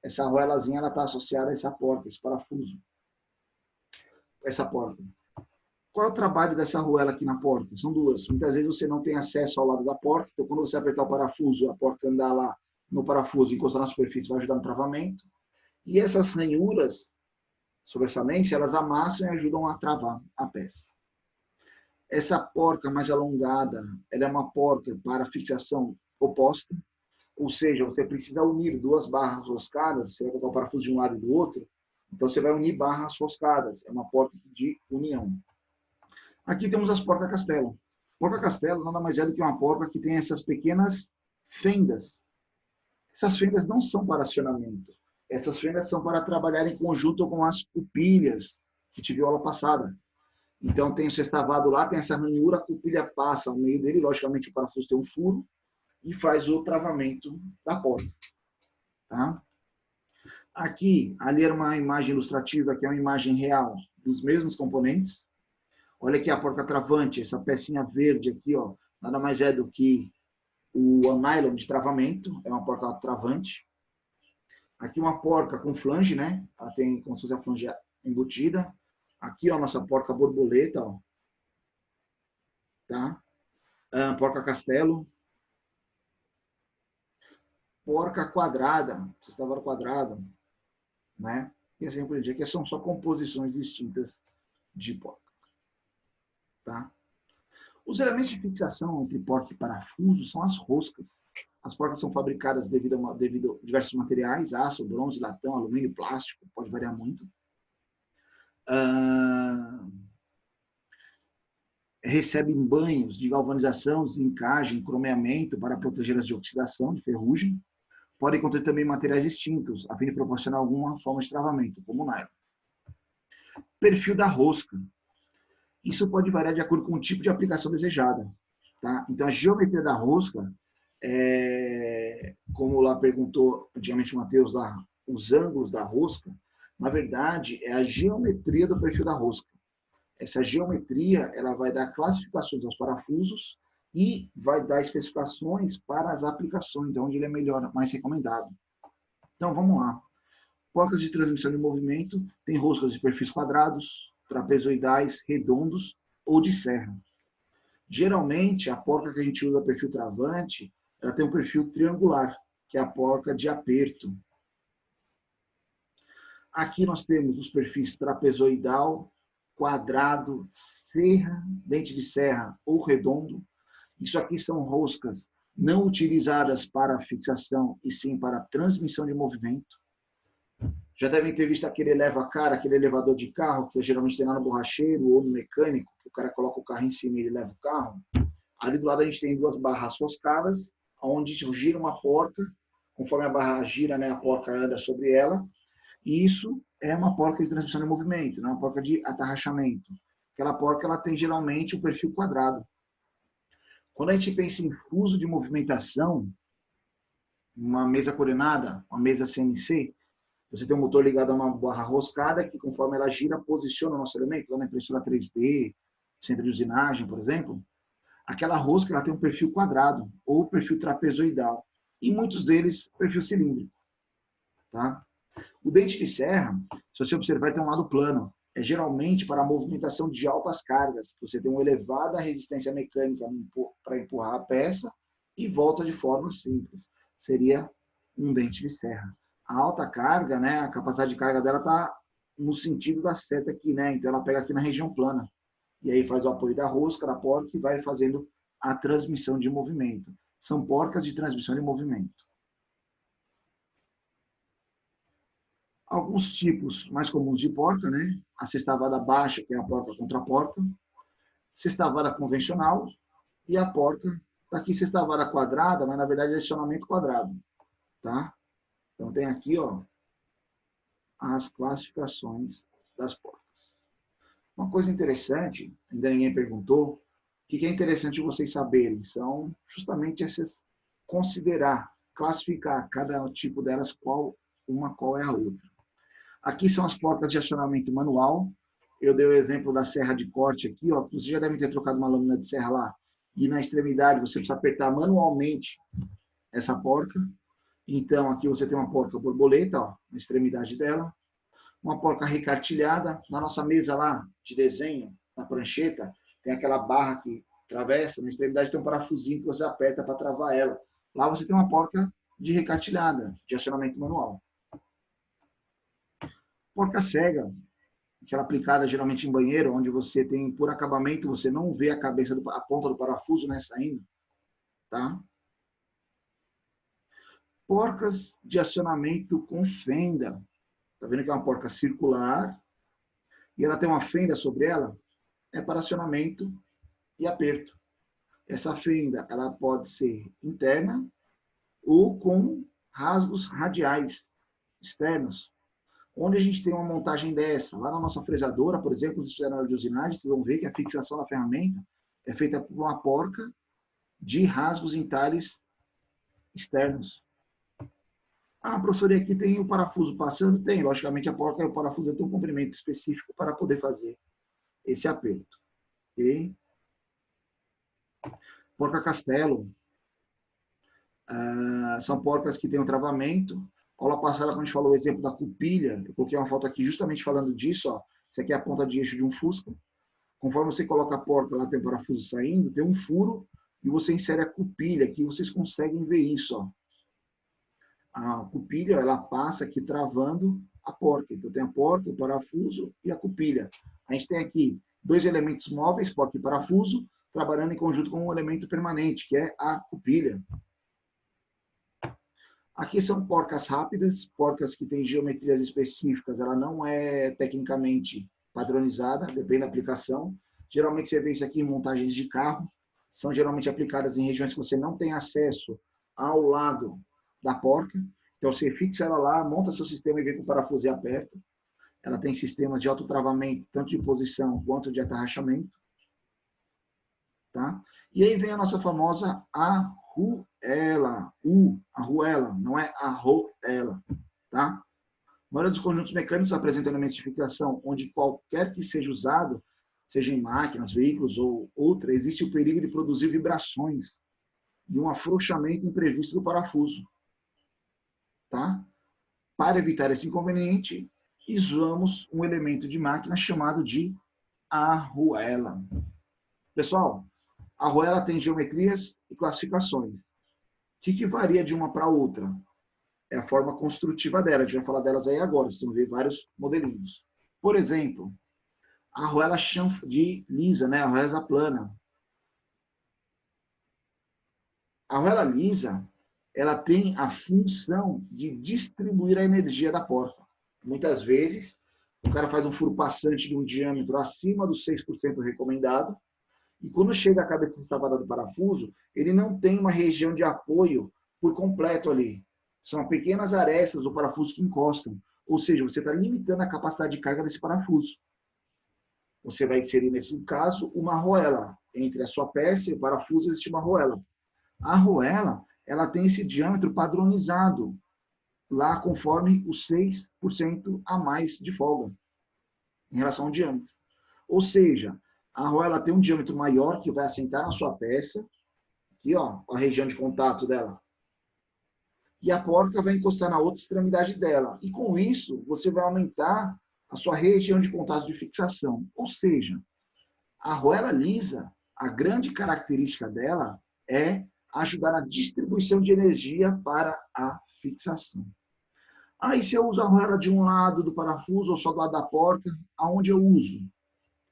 Essa arruelazinha está associada a essa porca, esse parafuso. Essa porca. Qual é o trabalho dessa arruela aqui na porca? São duas. Muitas vezes você não tem acesso ao lado da porca, então quando você apertar o parafuso, a porca andar lá no parafuso e encostar na superfície vai ajudar no travamento. E essas ranhuras sobressalentes, elas amassam e ajudam a travar a peça. Essa porca mais alongada, ela é uma porca para fixação oposta, ou seja, você precisa unir duas barras roscadas, você vai colocar o parafuso de um lado e do outro, então você vai unir barras roscadas, é uma porca de união. Aqui temos as porca-castelo. Porca-castelo nada mais é do que uma porca que tem essas pequenas fendas. Essas fendas não são para acionamento, essas fendas são para trabalhar em conjunto com as pupilhas que tive aula passada. Então, tem o sextavado lá, tem essa ranhura, a cupilha passa ao meio dele, logicamente o parafuso tem um furo, e faz o travamento da porta. Tá? Aqui, ali era uma imagem ilustrativa, aqui é uma imagem real dos mesmos componentes. Olha aqui a porca travante, essa pecinha verde aqui, ó, nada mais é do que o nylon de travamento, é uma porca travante. Aqui uma porca com flange, né? Ela tem como se fosse a flange embutida. Aqui, ó, nossa porca borboleta, ó. Tá? Porca castelo. Porca quadrada, sexta-vara quadrada, né? E assim por diante, que são só composições distintas de porca. Tá? Os elementos de fixação entre porca e parafuso são as roscas. As porcas são fabricadas devido a diversos materiais, aço, bronze, latão, alumínio, plástico, pode variar muito. Recebem banhos de galvanização, zincagem, cromeamento para protegê-las de oxidação, de ferrugem. Podem conter também materiais distintos, a fim de proporcionar alguma forma de travamento, como o nylon. Perfil da rosca. Isso pode variar de acordo com o tipo de aplicação desejada. Tá? Então, a geometria da rosca, como lá perguntou antigamente o Matheus, lá, os ângulos da rosca, na verdade, é a geometria do perfil da rosca. Essa geometria ela vai dar classificações aos parafusos e vai dar especificações para as aplicações, onde ele é melhor, mais recomendado. Então, vamos lá. Porcas de transmissão de movimento têm roscas de perfis quadrados, trapezoidais, redondos ou de serra. Geralmente, a porca que a gente usa perfil travante, ela tem um perfil triangular, que é a porca de aperto. Aqui nós temos os perfis trapezoidal, quadrado, serra, dente de serra ou redondo. Isso aqui são roscas não utilizadas para fixação e sim para transmissão de movimento. Já devem ter visto aquele eleva-cara, aquele elevador de carro, que geralmente tem lá no borracheiro ou no mecânico, que o cara coloca o carro em cima e ele leva o carro. Ali do lado a gente tem duas barras roscadas, onde gira uma porca, conforme a barra gira, né, a porca anda sobre ela, e isso é uma porca de transmissão de movimento, não é uma porca de atarrachamento. Aquela porca ela tem geralmente um perfil quadrado. Quando a gente pensa em fuso de movimentação, uma mesa coordenada, uma mesa CNC, você tem um motor ligado a uma barra roscada que, conforme ela gira, posiciona o nosso elemento, lá na impressora 3D, centro de usinagem, por exemplo. Aquela rosca ela tem um perfil quadrado ou perfil trapezoidal. E muitos deles, perfil cilíndrico. Tá? O dente de serra, se você observar, tem um lado plano. É geralmente para a movimentação de altas cargas. Você tem uma elevada resistência mecânica para empurrar a peça e volta de forma simples. Seria um dente de serra. A alta carga, né, a capacidade de carga dela está no sentido da seta aqui, né? Então ela pega aqui na região plana. E aí faz o apoio da rosca, da porca e vai fazendo a transmissão de movimento. São porcas de transmissão de movimento. Alguns tipos mais comuns de porca, né? A sextavada baixa, que é a porca contra porca. Sextavada convencional e a porca. Aqui sextavada quadrada, mas na verdade é acionamento quadrado. Tá? Então tem aqui, ó, as classificações das porcas. Uma coisa interessante, ainda ninguém perguntou, o que é interessante vocês saberem, são justamente essas, considerar, classificar cada tipo delas, qual é a outra. Aqui são as porcas de acionamento manual. Eu dei o exemplo da serra de corte aqui, ó, você já deve ter trocado uma lâmina de serra lá, e na extremidade você precisa apertar manualmente essa porca. Então, aqui você tem uma porca borboleta, ó, na extremidade dela. Uma porca recartilhada. Na nossa mesa lá de desenho, na prancheta, tem aquela barra que atravessa, na extremidade tem um parafusinho que você aperta para travar ela. Lá você tem uma porca de recartilhada, de acionamento manual. Porca cega, aquela aplicada geralmente em banheiro, onde você tem, por acabamento, você não vê a cabeça, a ponta do parafuso, né, saindo. Tá? Porcas de acionamento com fenda. Tá vendo que é uma porca circular e ela tem uma fenda sobre ela? É para acionamento e aperto. Essa fenda ela pode ser interna ou com rasgos radiais externos. Onde a gente tem uma montagem dessa? Lá na nossa fresadora, por exemplo, se fizer na hora de usinagem, vocês vão ver que a fixação da ferramenta é feita por uma porca de rasgos em talhes externos. Ah, professor, e aqui tem o parafuso passando? Tem, logicamente a porca, o parafuso tem um comprimento específico para poder fazer esse aperto. Ok? Porca castelo. São porcas que têm um travamento. Aula passada, quando a gente falou o exemplo da cupilha, eu coloquei uma foto aqui justamente falando disso. Ó. Isso aqui é a ponta de eixo de um Fusca. Conforme você coloca a porta, lá tem um parafuso saindo, tem um furo e você insere a cupilha. Aqui vocês conseguem ver isso. Ó. A cupilha, ela passa aqui travando a porta. Então tem a porta, o parafuso e a cupilha. A gente tem aqui dois elementos móveis, porta e parafuso, trabalhando em conjunto com um elemento permanente, que é a cupilha. Aqui são porcas rápidas, porcas que têm geometrias específicas, ela não é tecnicamente padronizada, depende da aplicação. Geralmente você vê isso aqui em montagens de carro, são geralmente aplicadas em regiões que você não tem acesso ao lado da porca. Então você fixa ela lá, monta seu sistema e vem com o parafuso e aperta. Ela tem sistema de autotravamento, tanto de posição quanto de atarrachamento. Tá? E aí vem a nossa famosa arruela. Arruela, não é arruela. Tá? A maioria dos conjuntos mecânicos apresenta elementos de fixação onde qualquer que seja usado, seja em máquinas, veículos ou outra, existe o perigo de produzir vibrações e um afrouxamento imprevisto do parafuso. Tá? Para evitar esse inconveniente, usamos um elemento de máquina chamado de arruela. Pessoal, a arruela tem geometrias e classificações. O que varia de uma para outra? É a forma construtiva dela. A gente vai falar delas aí agora. Vocês vão ver vários modelinhos. Por exemplo, a arruela de lisa, né? A arruela plana. A arruela lisa, ela tem a função de distribuir a energia da porta. Muitas vezes, o cara faz um furo passante de um diâmetro acima dos 6% recomendado, e quando chega a cabeça destavada do parafuso, ele não tem uma região de apoio por completo ali. São pequenas arestas do parafuso que encostam. Ou seja, você está limitando a capacidade de carga desse parafuso. Você vai inserir, nesse caso, uma arruela. Entre a sua peça e o parafuso existe uma arruela. A arruela, ela tem esse diâmetro padronizado, lá conforme os 6% a mais de folga, em relação ao diâmetro. Ou seja, a arruela tem um diâmetro maior que vai assentar na sua peça, aqui ó, a região de contato dela, e a porca vai encostar na outra extremidade dela. E com isso, você vai aumentar a sua região de contato de fixação. Ou seja, a arruela lisa, a grande característica dela é ajudar na distribuição de energia para a fixação. Aí, se eu uso a arruela de um lado do parafuso ou só do lado da porta, aonde eu uso?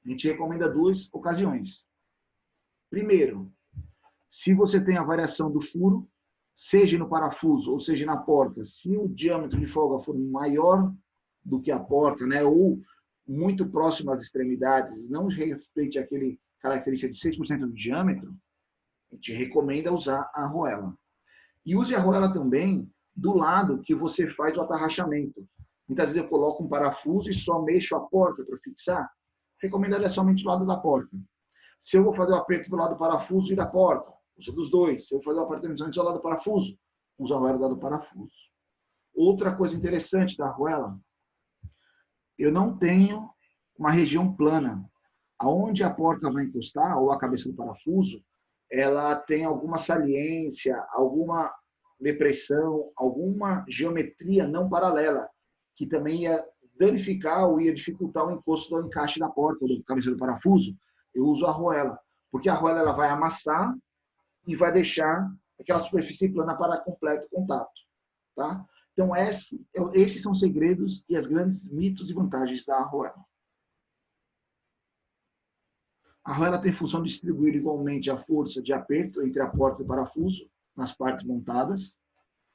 A gente recomenda duas ocasiões. Primeiro, se você tem a variação do furo, seja no parafuso ou seja na porta, se o diâmetro de folga for maior do que a porta, né, ou muito próximo às extremidades, não respeite aquele característica de 6% do diâmetro, a gente recomenda usar a arruela. E use a arruela também do lado que você faz o atarrachamento. Muitas vezes eu coloco um parafuso e só mexo a porta para fixar. Recomendaria somente do lado da porta. Se eu vou fazer o aperto do lado do parafuso e da porta, usa dos dois. Se eu vou fazer o apertamento do lado do parafuso, usa a arruela do lado do parafuso. Outra coisa interessante da arruela, eu não tenho uma região plana. Aonde a porta vai encostar, ou a cabeça do parafuso, ela tem alguma saliência, alguma depressão, alguma geometria não paralela, que também ia danificar ou ia dificultar o encosto do encaixe da porta, ou da cabeça do parafuso. Eu uso a arruela, porque a arruela ela vai amassar e vai deixar aquela superfície plana para completo contato. Tá? Então, esses são os segredos e as grandes mitos e vantagens da arruela. A arruela tem função de distribuir igualmente a força de aperto entre a porta e o parafuso nas partes montadas.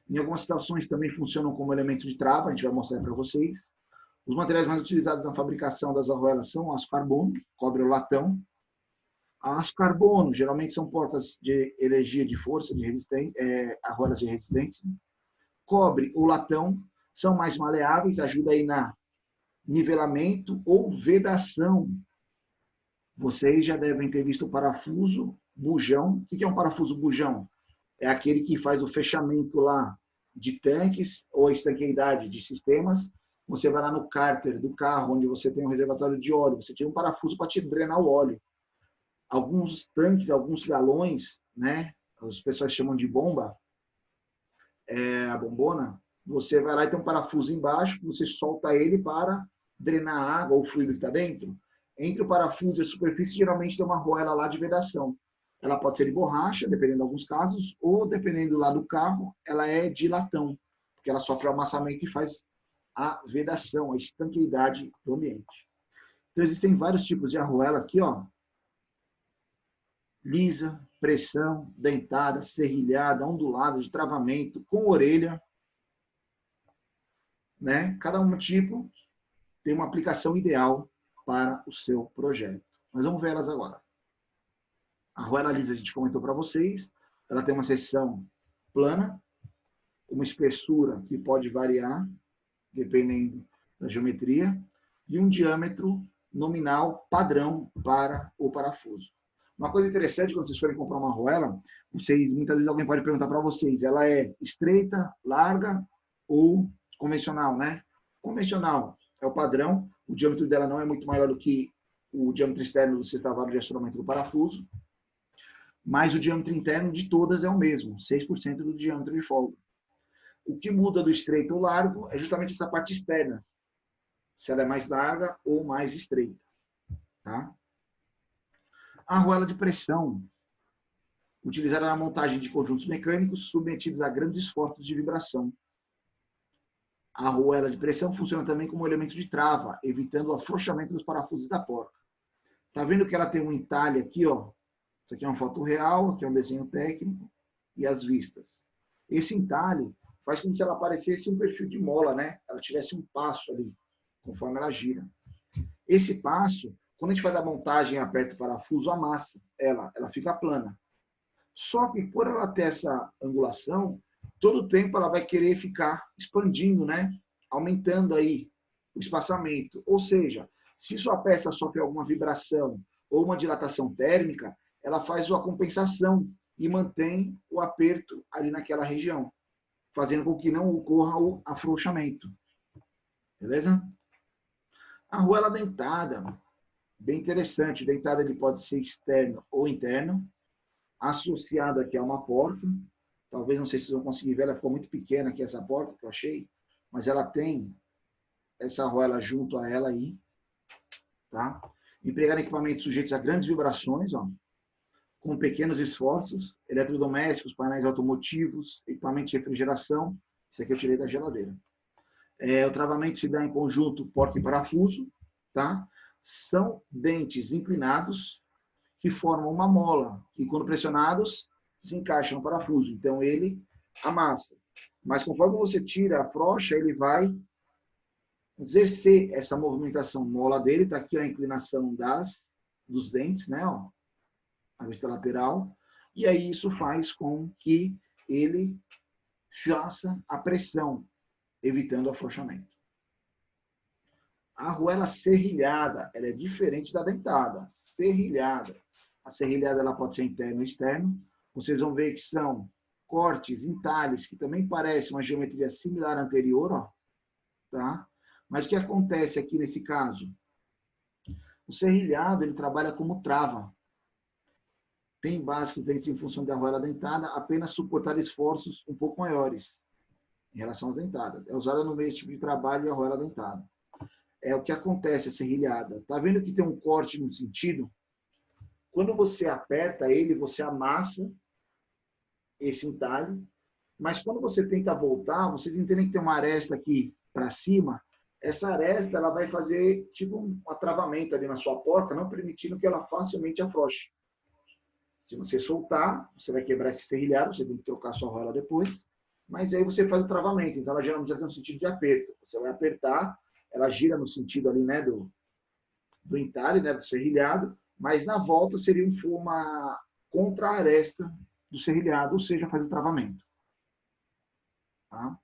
Em algumas situações também funcionam como elemento de trava, a gente vai mostrar para vocês. Os materiais mais utilizados na fabricação das arruelas são aço carbono, cobre ou latão. A aço carbono, geralmente são portas de energia de força, de resistência, arruelas de resistência. Cobre ou latão são mais maleáveis, ajuda aí na nivelamento ou vedação. Vocês já devem ter visto o parafuso bujão. O que é um parafuso bujão? É aquele que faz o fechamento lá de tanques ou estanqueidade de sistemas. Você vai lá no cárter do carro, onde você tem um reservatório de óleo, você tira um parafuso para te drenar o óleo. Alguns tanques, alguns galões, né? As pessoas chamam de bomba, a bombona, você vai lá e tem um parafuso embaixo, você solta ele para drenar a água ou o fluido que está dentro, entre o parafuso e a superfície, geralmente tem uma arruela lá de vedação. Ela pode ser de borracha, dependendo de alguns casos, ou dependendo lá do carro, ela é de latão, porque ela sofre o amassamento e faz a vedação, a estanqueidade do ambiente. Então, existem vários tipos de arruela aqui, ó. Lisa, pressão, dentada, serrilhada, ondulada, de travamento, com orelha, né? Cada um tipo tem uma aplicação ideal para o seu projeto. Mas vamos ver elas agora. A arruela lisa a gente comentou para vocês. Ela tem uma seção plana, uma espessura que pode variar, dependendo da geometria, e um diâmetro nominal padrão para o parafuso. Uma coisa interessante, quando vocês forem comprar uma arruela, muitas vezes alguém pode perguntar para vocês, ela é estreita, larga ou convencional, né? Convencional é o padrão, o diâmetro dela não é muito maior do que o diâmetro externo do sextavado de acionamento do parafuso, mas o diâmetro interno de todas é o mesmo, 6% do diâmetro de folga. O que muda do estreito ao largo é justamente essa parte externa, se ela é mais larga ou mais estreita. Tá? A arruela de pressão, utilizada na montagem de conjuntos mecânicos submetidos a grandes esforços de vibração. A arruela de pressão funciona também como elemento de trava, evitando o afrouxamento dos parafusos da porca. Tá vendo que ela tem um entalhe aqui, ó? Isso aqui é uma foto real, aqui é um desenho técnico, e as vistas. Esse entalhe faz como se ela parecesse um perfil de mola, né? Ela tivesse um passo ali, conforme ela gira. Esse passo, quando a gente faz a montagem e aperta o parafuso, amassa ela fica plana. Só que por ela ter essa angulação, todo o tempo ela vai querer ficar expandindo, né? Aumentando aí o espaçamento. Ou seja, se sua peça sofre alguma vibração ou uma dilatação térmica, ela faz uma compensação e mantém o aperto ali naquela região, fazendo com que não ocorra o afrouxamento. Beleza? A arruela dentada, bem interessante. Dentada ele pode ser externo ou interno, associado aqui a uma porta. Talvez, não sei se vocês vão conseguir ver, ela ficou muito pequena aqui, essa porta que eu achei, mas ela tem essa arruela junto a ela aí, tá? Empregar equipamentos sujeitos a grandes vibrações, ó, com pequenos esforços, eletrodomésticos, painéis automotivos, equipamentos de refrigeração. Isso aqui eu tirei da geladeira. O travamento se dá em conjunto porta e parafuso, tá? São dentes inclinados que formam uma mola, que quando pressionados se encaixam no parafuso. Então ele amassa. Mas conforme você tira, afrouxa, ele vai exercer essa movimentação mola dele. Está aqui a inclinação dos dentes, né? Ó, a vista lateral. E aí isso faz com que ele faça a pressão, evitando o afrouxamento. A arruela serrilhada, ela é diferente da dentada. Serrilhada. A serrilhada ela pode ser interna ou externa. Vocês vão ver que são cortes, entalhes, que também parecem uma geometria similar à anterior, ó, tá? Mas o que acontece aqui nesse caso? O serrilhado, ele trabalha como trava. Tem básicos dentes em função da arruela dentada, apenas suportar esforços um pouco maiores em relação às dentadas. É usada no meio tipo de trabalho e arruela dentada. É o que acontece, a serrilhada. Tá vendo que tem um corte no sentido? Quando você aperta ele, você amassa esse entalhe, mas quando você tenta voltar, vocês entendem que tem uma aresta aqui para cima, essa aresta ela vai fazer tipo um atravamento ali na sua porta, não permitindo que ela facilmente afrouxe. Se você soltar, você vai quebrar esse serrilhado, você tem que trocar a sua arruela depois, mas aí você faz o travamento, então ela geralmente já tem um sentido de aperto. Você vai apertar, ela gira no sentido ali, né, do entalhe, né, do serrilhado, mas na volta seria uma contra-aresta do serrilhado, ou seja, faz o travamento. Tá?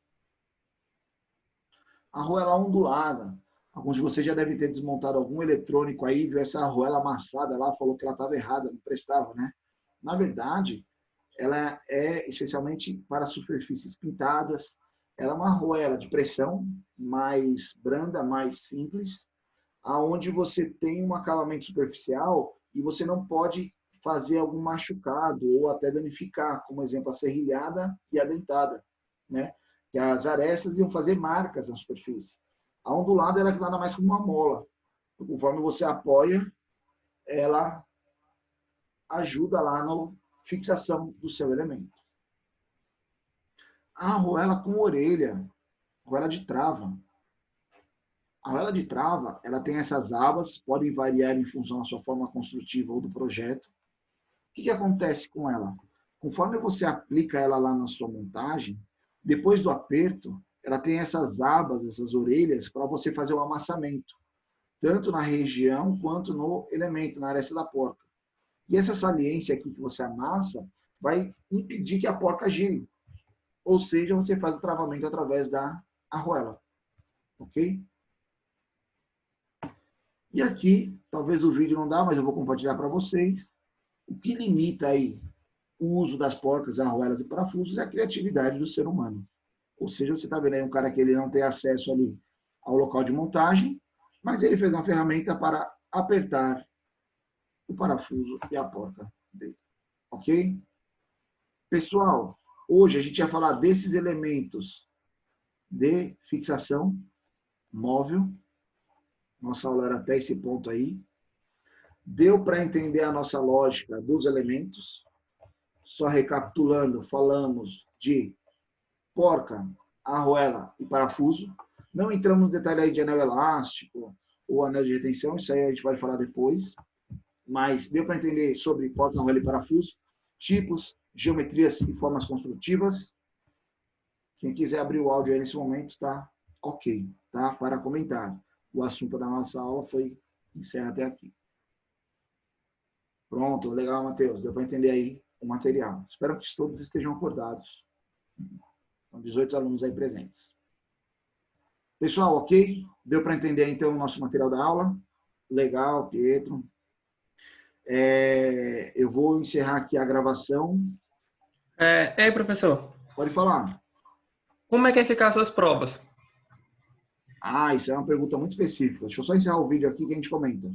A arruela ondulada. Alguns de vocês já devem ter desmontado algum eletrônico aí, viu essa arruela amassada lá, falou que ela estava errada, não prestava, né? Na verdade, ela é especialmente para superfícies pintadas. Ela é uma arruela de pressão mais branda, mais simples, aonde você tem um acabamento superficial e você não pode fazer algum machucado ou até danificar, como exemplo a serrilhada e a dentada, né? Que as arestas iam fazer marcas na superfície. A ondulada ela é nada mais como uma mola. Então, conforme você apoia, ela ajuda lá na fixação do seu elemento. A arruela com orelha, arruela de trava. A arruela de trava, ela tem essas abas, podem variar em função da sua forma construtiva ou do projeto. O que acontece com ela? Conforme você aplica ela lá na sua montagem, depois do aperto, ela tem essas abas, essas orelhas, para você fazer o amassamento, tanto na região quanto no elemento, na aresta da porca. E essa saliência aqui que você amassa vai impedir que a porca gire. Ou seja, você faz o travamento através da arruela. Ok? E aqui, talvez o vídeo não dá, mas eu vou compartilhar para vocês. O que limita aí o uso das porcas, arruelas e parafusos é a criatividade do ser humano. Ou seja, você está vendo aí um cara que ele não tem acesso ali ao local de montagem, mas ele fez uma ferramenta para apertar o parafuso e a porca dele. Ok? Pessoal, hoje a gente vai falar desses elementos de fixação móvel. Nossa aula era até esse ponto aí. Deu para entender a nossa lógica dos elementos. Só recapitulando, falamos de porca, arruela e parafuso. Não entramos no detalhe aí de anel elástico ou anel de retenção, isso aí a gente vai falar depois. Mas deu para entender sobre porca, arruela e parafuso, tipos, geometrias e formas construtivas. Quem quiser abrir o áudio aí nesse momento, tá ok, tá? Para comentário. O assunto da nossa aula foi encerra até aqui. Pronto, legal, Matheus. Deu para entender aí o material. Espero que todos estejam acordados. São 18 alunos aí presentes. Pessoal, ok? Deu para entender então o nosso material da aula? Legal, Pietro. Eu vou encerrar aqui a gravação. Ei, professor. Pode falar. Como é que vai ficar as suas provas? Isso é uma pergunta muito específica. Deixa eu só encerrar o vídeo aqui que a gente comenta.